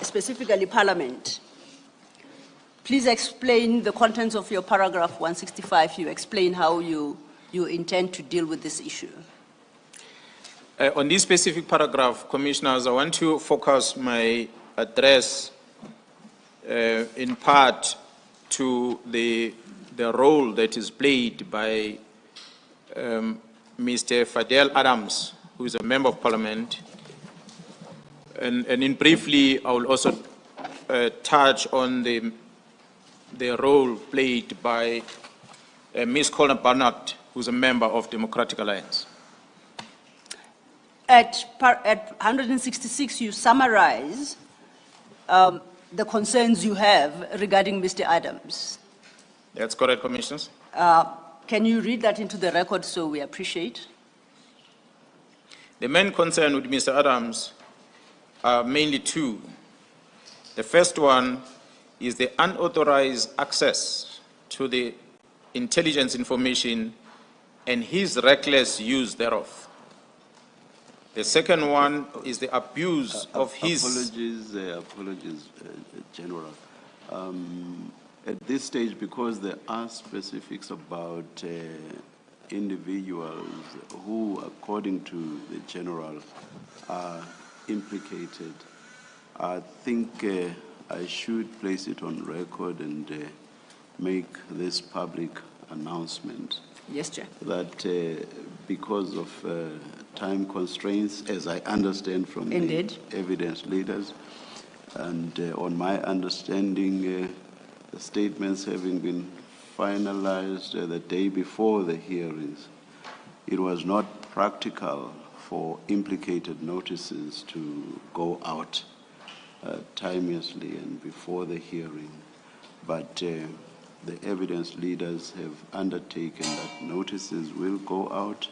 specifically Parliament. Please explain the contents of your paragraph 165. You explain how you intend to deal with this issue. On this specific paragraph, Commissioners, I want to focus my address in part to the role that is played by Mr. Fadel Adams, who is a Member of Parliament. And in briefly, I will also touch on the role played by Ms. Colin Barnett, who is a member of Democratic Alliance. At 166, you summarize the concerns you have regarding Mr. Adams. That's correct, Commissioners. Can you read that into the record so we appreciate? The main concern with Mr. Adams are mainly two. The first one is the unauthorized access to the intelligence information and his reckless use thereof. The second one is the abuse of his... Apologies, General. At this stage, because there are specifics about individuals who, according to the General, are implicated, I think I should place it on record and make this public announcement. Yes, Chair. That because of time constraints, as I understand from Indeed. the evidence leaders, and on my understanding, the statements having been finalized the day before the hearings, it was not practical for implicated notices to go out timeously and before the hearing. But the evidence leaders have undertaken that notices will go out.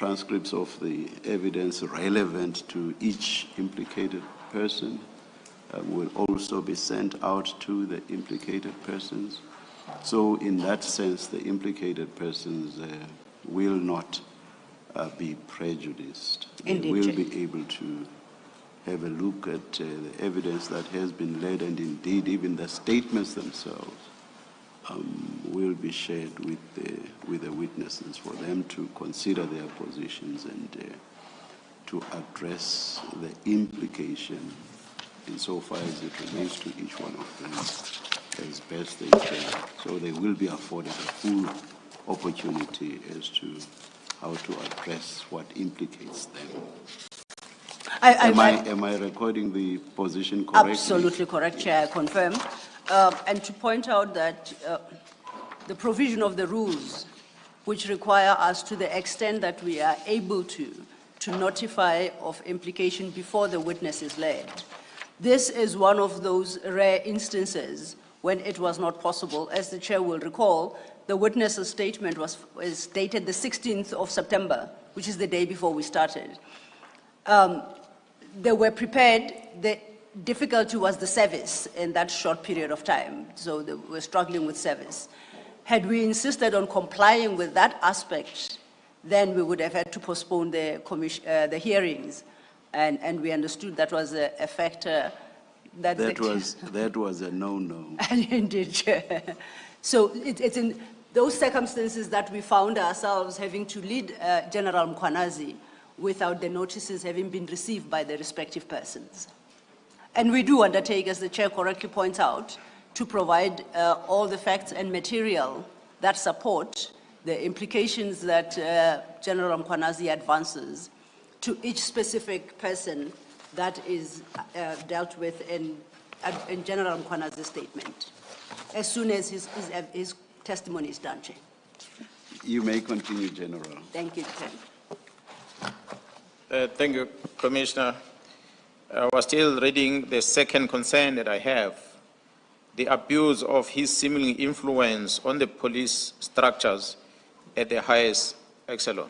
transcripts of the evidence relevant to each implicated person will also be sent out to the implicated persons. So in that sense, the implicated persons will not be prejudiced. Indeed, They will Chair. be able to have a look at the evidence that has been laid, and indeed even the statements themselves will be shared with the witnesses for them to consider their positions and to address the implication insofar as it relates to each one of them as best they can. So they will be afforded a full opportunity as to how to address what implicates them. Am I recording the position correctly? Absolutely correct, Chair, I confirm. And to point out that the provision of the rules, which require us to the extent that we are able to notify of implication before the witness is led. This is one of those rare instances when it was not possible. As the Chair will recall, the witness's statement is dated the 16th of September, which is the day before we started. They were prepared. The difficulty was the service in that short period of time, so they were struggling with service. Had we insisted on complying with that aspect, then we would have had to postpone the hearings, and we understood that was a factor that that was a no-no. Indeed, Chair. So it's in those circumstances that we found ourselves having to lead General Mkhwanazi without the notices having been received by the respective persons. And we do undertake, as the Chair correctly points out, to provide all the facts and material that support the implications that General Mkhwanazi advances to each specific person that is dealt with in General Mkhwanazi's statement, as soon as his testimony is done, Chair. You may continue, General. Thank you, Chair. Thank you, Commissioner. I was still reading the second concern that I have, the abuse of his seeming influence on the police structures at the highest echelon.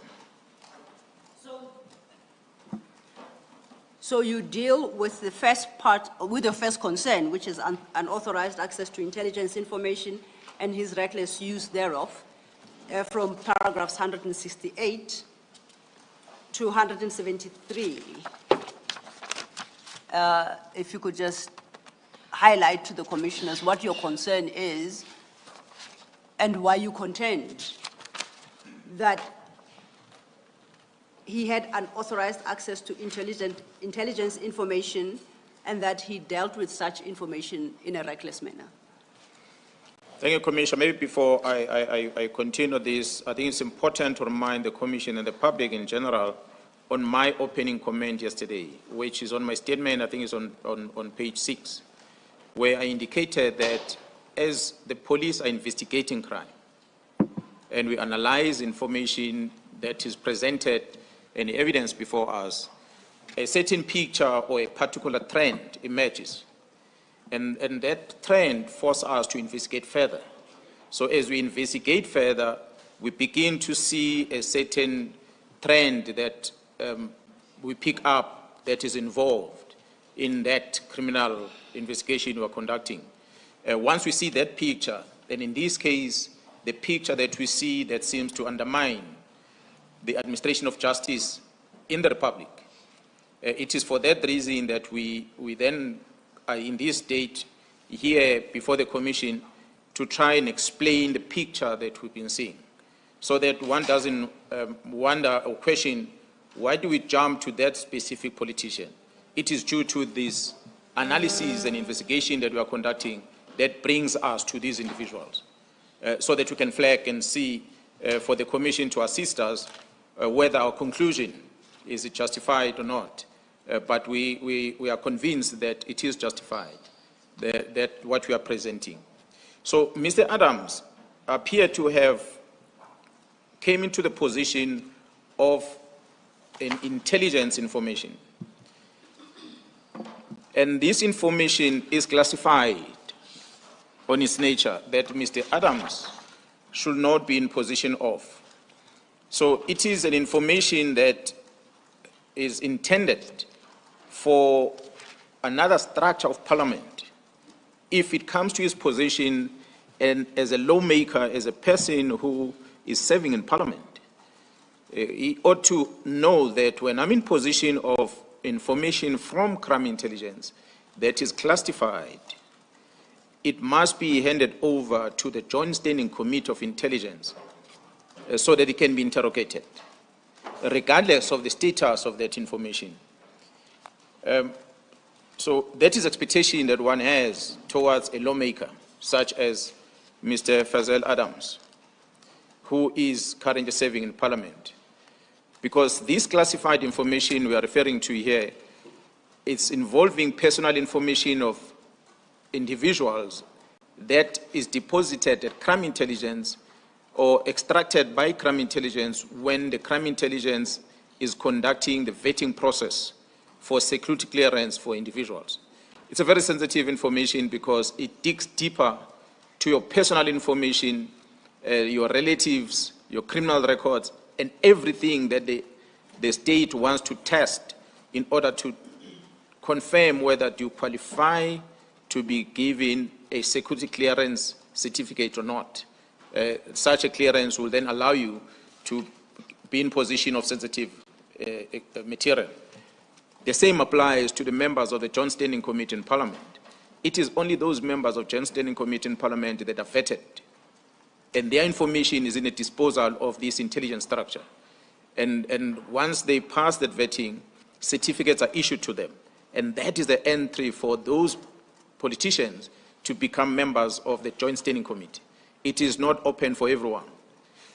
So you deal with the first part, with the first concern, which is unauthorized access to intelligence information and his reckless use thereof, from paragraphs 168 to 173. If you could just highlight to the commissioners what your concern is and why you contend that he had unauthorized access to intelligence information and that he dealt with such information in a reckless manner. Thank you, Commissioner. Maybe before I continue this, I think it's important to remind the Commission and the public in general on my opening comment yesterday, which is on my statement, I think it's on page 6, where I indicated that as the police are investigating crime and we analyze information that is presented and evidence before us, a certain picture or a particular trend emerges. And that trend forces us to investigate further. So as we investigate further, we begin to see a certain trend that we pick up that is involved in that criminal investigation we are conducting. Once we see that picture, then in this case, the picture that we see that seems to undermine the administration of justice in the Republic, it is for that reason that we then are in this state here before the Commission to try and explain the picture that we've been seeing, so that one doesn't wonder or question, why do we jump to that specific politician? It is due to this analysis and investigation that we are conducting that brings us to these individuals, so that we can flag and see for the Commission to assist us whether our conclusion is justified or not. But we are convinced that it is justified, that what we are presenting. So Mr. Adams appeared to have came into the position of an intelligence information. And this information is classified on its nature that Mr. Adams should not be in position of. So it is an information that is intended for another structure of parliament. If it comes to his position and as a lawmaker, as a person who is serving in parliament, he ought to know that when I'm in position of information from crime intelligence that is classified, it must be handed over to the Joint Standing Committee of Intelligence so that it can be interrogated, regardless of the status of that information. So that is expectation that one has towards a lawmaker, such as Mr. Fazal Adams, who is currently serving in Parliament. Because this classified information we are referring to here, it's involving personal information of individuals that is deposited at crime intelligence or extracted by crime intelligence when the crime intelligence is conducting the vetting process for security clearance for individuals. It's a very sensitive information because it digs deeper to your personal information, your relatives, your criminal records, and everything that the state wants to test in order to confirm whether you qualify to be given a security clearance certificate or not. Such a clearance will then allow you to be in position of sensitive material. The same applies to the members of the Joint Standing Committee in Parliament. It is only those members of Joint Standing Committee in Parliament that are vetted, and their information is in the disposal of this intelligence structure. And once they pass that vetting, certificates are issued to them. And that is the entry for those politicians to become members of the Joint Standing Committee. It is not open for everyone.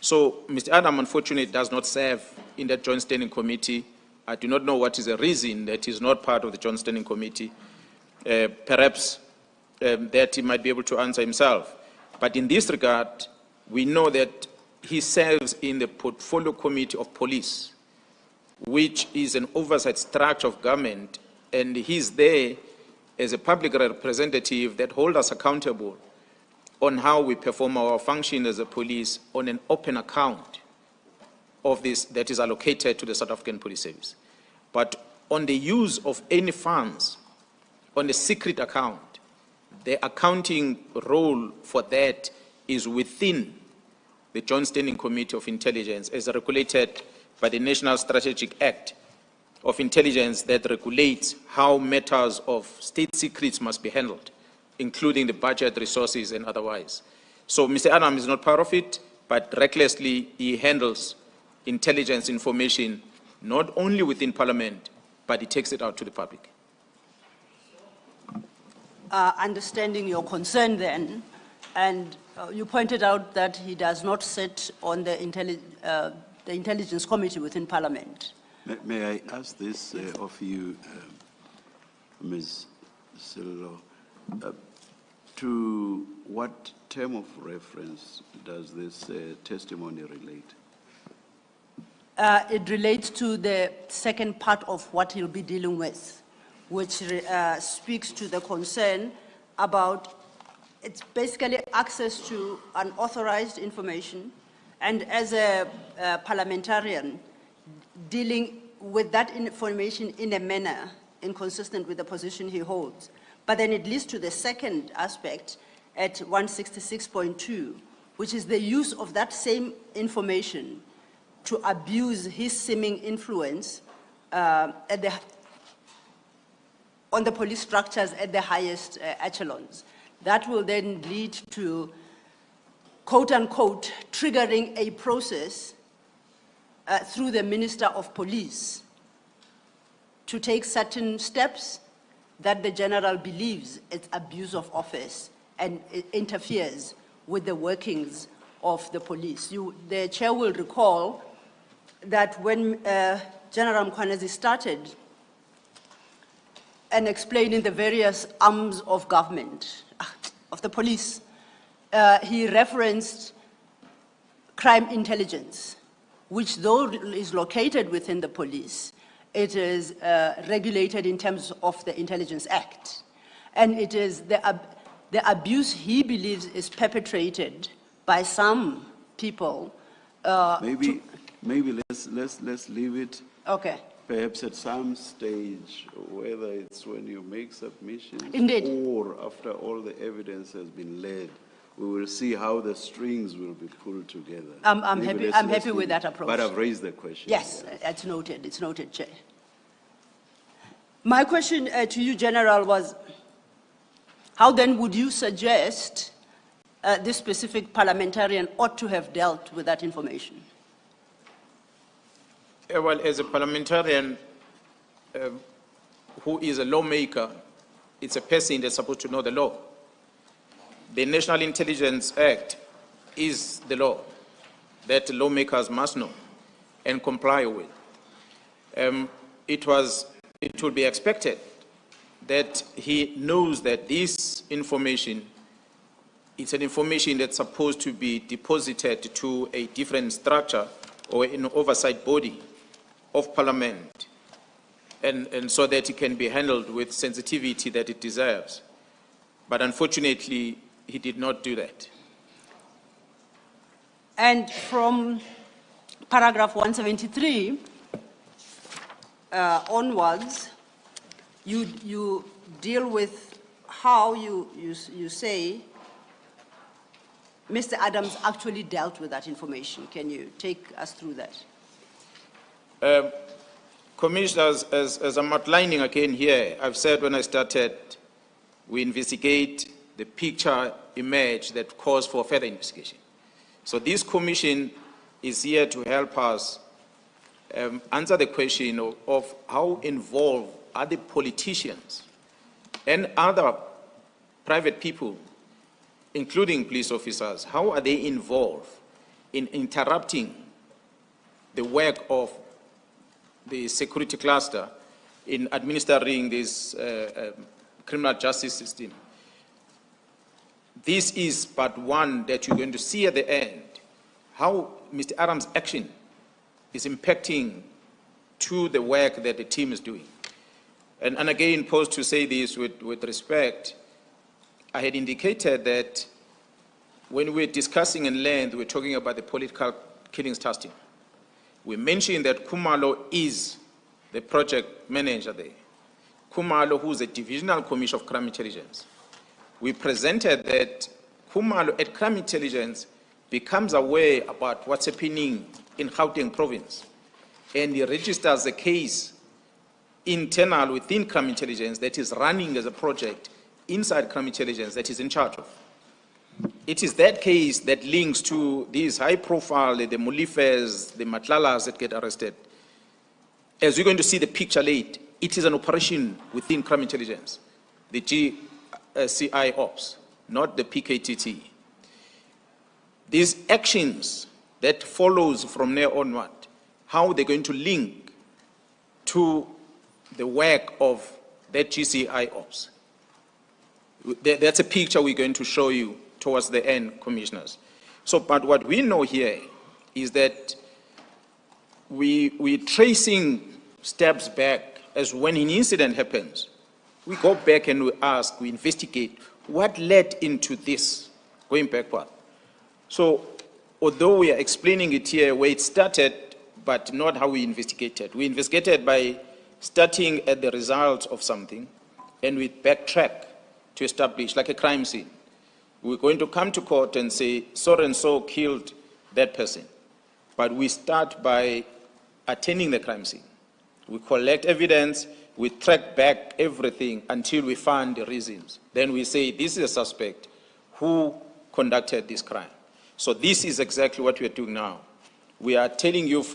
So Mr. Adam, unfortunately, does not serve in that Joint Standing Committee. I do not know what is the reason that he's not part of the Joint Standing Committee. Perhaps that he might be able to answer himself. But in this regard, we know that he serves in the Portfolio Committee of Police, which is an oversight structure of government, and he's there as a public representative that holds us accountable on how we perform our function as a police on an open account of this that is allocated to the South African Police Service. But on the use of any funds on the secret account, the accounting role for that is within the Joint Standing Committee of Intelligence as regulated by the National Strategic Act of Intelligence that regulates how matters of state secrets must be handled, including the budget, resources, and otherwise. So Mr. Adam is not part of it, but recklessly he handles intelligence information not only within Parliament, but he takes it out to the public. Understanding your concern then, and you pointed out that he does not sit on the Intelligence Committee within Parliament. May I ask this of you, Ms. Silo? To what term of reference does this testimony relate? It relates to the second part of what he'll be dealing with, which speaks to the concern about, it's basically access to unauthorized information, and as a parliamentarian, dealing with that information in a manner inconsistent with the position he holds. But then it leads to the second aspect at 166.2, which is the use of that same information to abuse his seeming influence on the police structures at the highest echelons. That will then lead to, quote unquote, triggering a process through the Minister of Police to take certain steps that the general believes it's abuse of office and it interferes with the workings of the police. The chair will recall that when General Mkhwanazi started and explaining the various arms of government, of the police, he referenced crime intelligence, which though is located within the police, it is regulated in terms of the Intelligence Act. And it is the abuse he believes is perpetrated by some people. maybe let's leave it. Okay. Perhaps at some stage, whether it's when you make submissions. Indeed. Or after all the evidence has been laid, we will see how the strings will be pulled together. I'm Maybe happy let's with leave that it. approach. But I've raised the question. Yes, it's noted, Chair. My question to you, General, was how then would you suggest this specific parliamentarian ought to have dealt with that information? Well, as a parliamentarian who is a lawmaker, it's a person that's supposed to know the law. The National Intelligence Act is the law that lawmakers must know and comply with. It would be expected that he knows that this information, it's an information that's supposed to be deposited to a different structure or an oversight body of Parliament, and so that it can be handled with sensitivity that it deserves. But unfortunately, he did not do that. And from paragraph 173 onwards, you deal with how you say Mr. Adams actually dealt with that information. Can you take us through that? Commissioners, as I'm outlining again here, I've said when I started, we investigate the picture image that calls for further investigation. So this commission is here to help us answer the question of how involved are the politicians and other private people, including police officers, how are they involved in interrupting the work of the security cluster in administering this criminal justice system. This is part one that you're going to see at the end, how Mr. Adams' action is impacting to the work that the team is doing. And again, posed to say this with respect, I had indicated that when we were discussing in length, we were talking about the political killings testing. We mentioned that Khumalo is the project manager there. Khumalo, who is a divisional commissioner of crime intelligence. We presented that Khumalo at crime intelligence becomes aware about what's happening in Gauteng province, and he registers a case internal within crime intelligence that is running as a project inside crime intelligence that is in charge of. It is that case that links to these high profile, the Mulifes, the Matlalas that get arrested. As you're going to see the picture late, it is an operation within crime intelligence, the GCI ops, not the PKTT. These actions that follows from there onward, how they're going to link to the work of that GCI ops. That's a picture we're going to show you towards the end, commissioners. So, but what we know here is that we're tracing steps back as when an incident happens. We go back and we ask, we investigate what led into this, going backward. So, although we are explaining it here where it started, but not how we investigated. We investigated by starting at the results of something, and we backtrack to establish, like a crime scene. We're going to come to court and say, so and so killed that person. But we start by attending the crime scene. We collect evidence, we track back everything until we find the reasons. Then we say, this is a suspect who conducted this crime. So this is exactly what we are doing now. We are telling you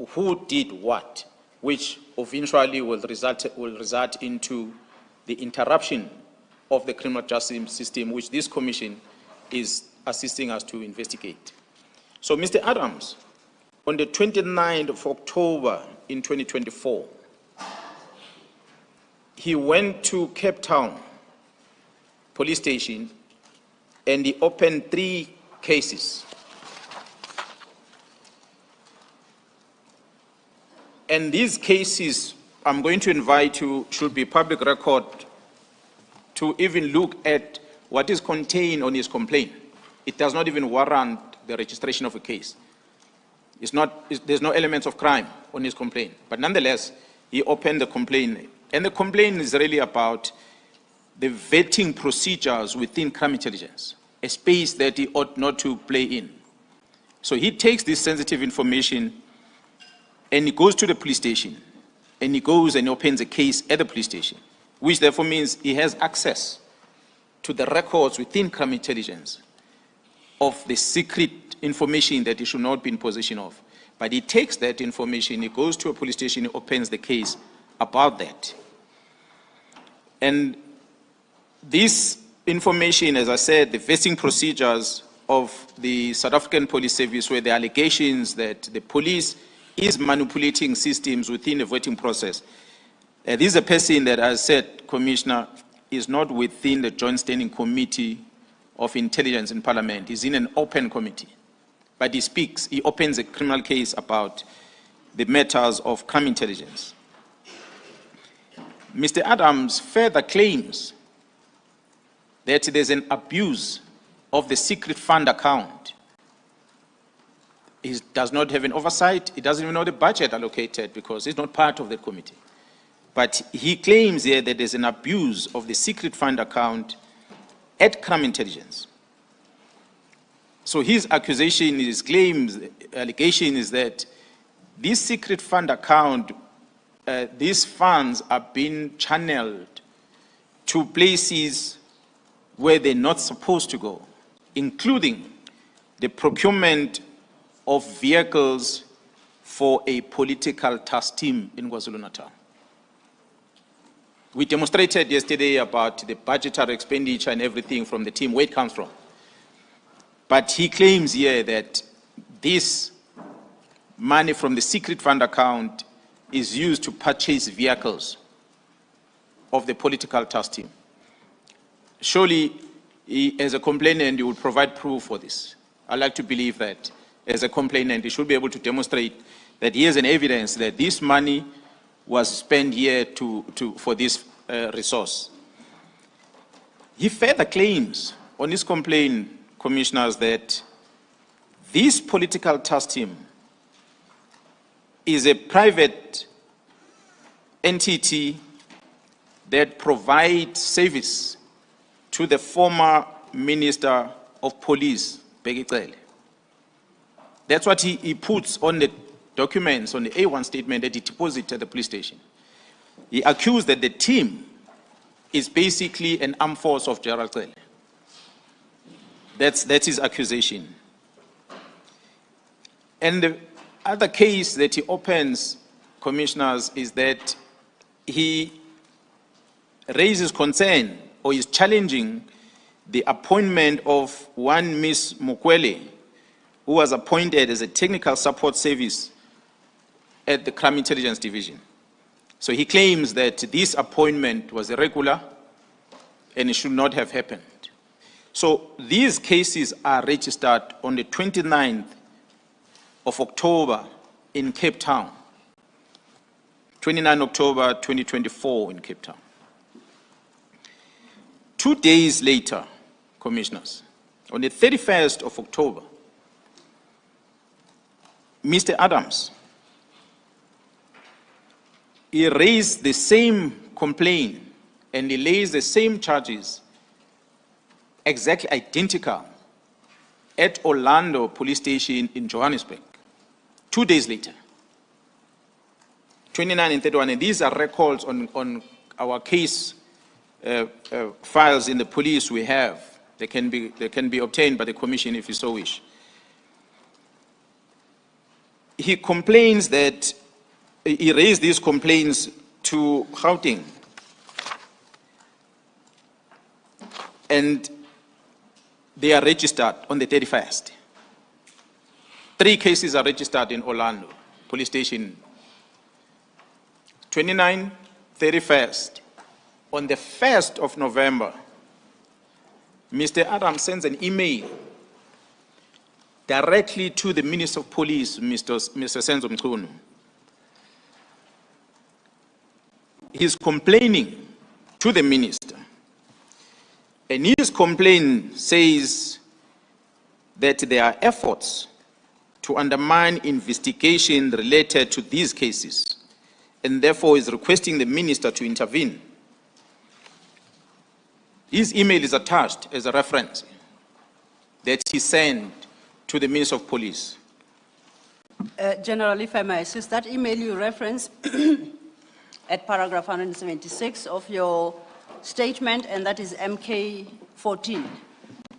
who did what, which eventually will result into the interruption of the criminal justice system, which this commission is assisting us to investigate. So, Mr. Adams, on the 29th of October in 2024, he went to Cape Town police station and he opened 3 cases. And these cases, I'm going to invite you, should be public record, to even look at what is contained on his complaint. It does not even warrant the registration of a case. There's no elements of crime on his complaint. But nonetheless, he opened the complaint. And the complaint is really about the vetting procedures within crime intelligence, a space that he ought not to play in. So he takes this sensitive information and he goes to the police station, and he goes and opens a case at the police station, which therefore means he has access to the records within crime intelligence of the secret information that he should not be in possession of. But he takes that information, he goes to a police station, he opens the case about that. And this information, as I said, the vetting procedures of the South African Police Service, where the allegations that the police is manipulating systems within the voting process. This is a person that, as I said, Commissioner, is not within the Joint Standing Committee of Intelligence in Parliament. He's in an open committee. But he speaks, he opens a criminal case about the matters of crime intelligence. Mr. Adams further claims that there's an abuse of the secret fund account. He does not have an oversight. He doesn't even know the budget allocated because he's not part of the committee. But he claims here that there's an abuse of the secret fund account at crime intelligence. So his accusation, his claims, allegation is that this secret fund account, these funds are being channeled to places where they're not supposed to go, including the procurement of vehicles for a political task team in KwaZulu-Natal. We demonstrated yesterday about the budgetary expenditure and everything from the team, where it comes from. But he claims here that this money from the secret fund account is used to purchase vehicles of the political task team. Surely, he, as a complainant, you will provide proof for this. I'd like to believe that as a complainant, he should be able to demonstrate that he has an evidence that this money was spent here for this resource. He further claims on his complaint, Commissioners, that this political task team is a private entity that provides service to the former Minister of Police, Bheki Cele. That's what he puts on the documents, on the A1 statement that he deposited at the police station. He accused that the team is basically an armed force of Gerald Cele. That's his accusation. And the other case that he opens, Commissioners, is that he raises concern or is challenging the appointment of one Ms. Mukwele, who was appointed as a technical support service at the Crime Intelligence Division. So he claims that this appointment was irregular and it should not have happened. So these cases are registered on the 29th of October in Cape Town. 29 October 2024 in Cape Town. 2 days later, Commissioners, on the 31st of October, Mr. Adams, he raised the same complaint and he lays the same charges, exactly identical, at Orlando Police Station in Johannesburg. 2 days later, 29 and 31, and these are records on our case files in the police we have. They can be obtained by the commission if you so wish. He complains that he raised these complaints to Gauteng, and they are registered on the 31st. 3 cases are registered in Orlando Police Station. 29, 31st. On the 1st of November, Mr. Adams sends an email directly to the Minister of Police, Mr. Senzo Mkhwanazi. He's complaining to the minister. And his complaint says that there are efforts to undermine investigation related to these cases, and therefore is requesting the minister to intervene. His email is attached as a reference that he sent to the Minister of Police. General, if I may assist, that email you reference at paragraph 176 of your statement, and that is MK 14,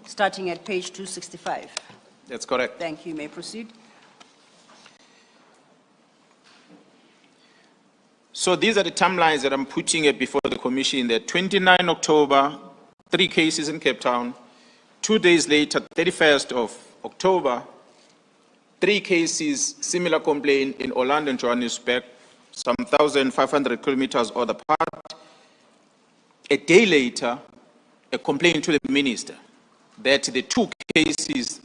starting at page 265. That's correct. Thank you. You may proceed. So these are the timelines that I'm putting before the Commission. That 29 October, 3 cases in Cape Town. 2 days later, 31st of October, 3 cases, similar complaint in Orlando and Johannesburg, some 1,500 kilometers other part. A day later, a complaint to the minister that the 2 cases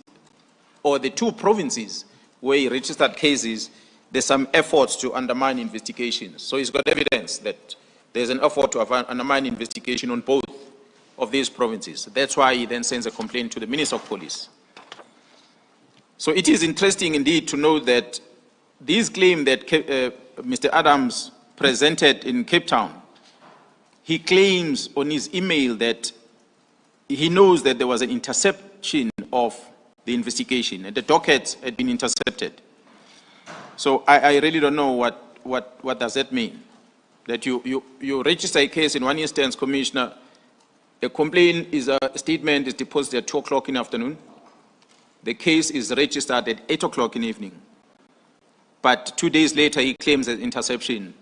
or the 2 provinces where he registered cases, there's some efforts to undermine investigations. So he's got evidence that there's an effort to undermine investigation on both of these provinces. That's why he then sends a complaint to the Minister of Police. So it is interesting indeed to know that this claim that Mr. Adams presented in Cape Town, he claims on his email that he knows that there was an interception of the investigation and the docket had been intercepted. So I really don't know what does that mean? That you register a case in one instance, Commissioner, a complaint is a statement is deposited at 2 o'clock in the afternoon. The case is registered at 8 o'clock in the evening. But 2 days later, he claims an interception.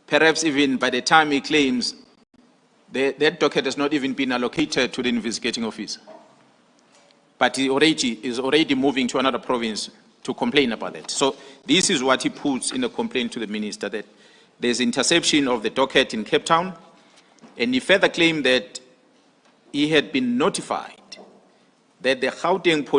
Perhaps even by the time he claims, that docket has not even been allocated to the investigating officer. But he is already moving to another province to complain about it. So this is what he puts in the complaint to the minister, that there's interception of the docket in Cape Town, and he further claimed that he had been notified that the Gauteng police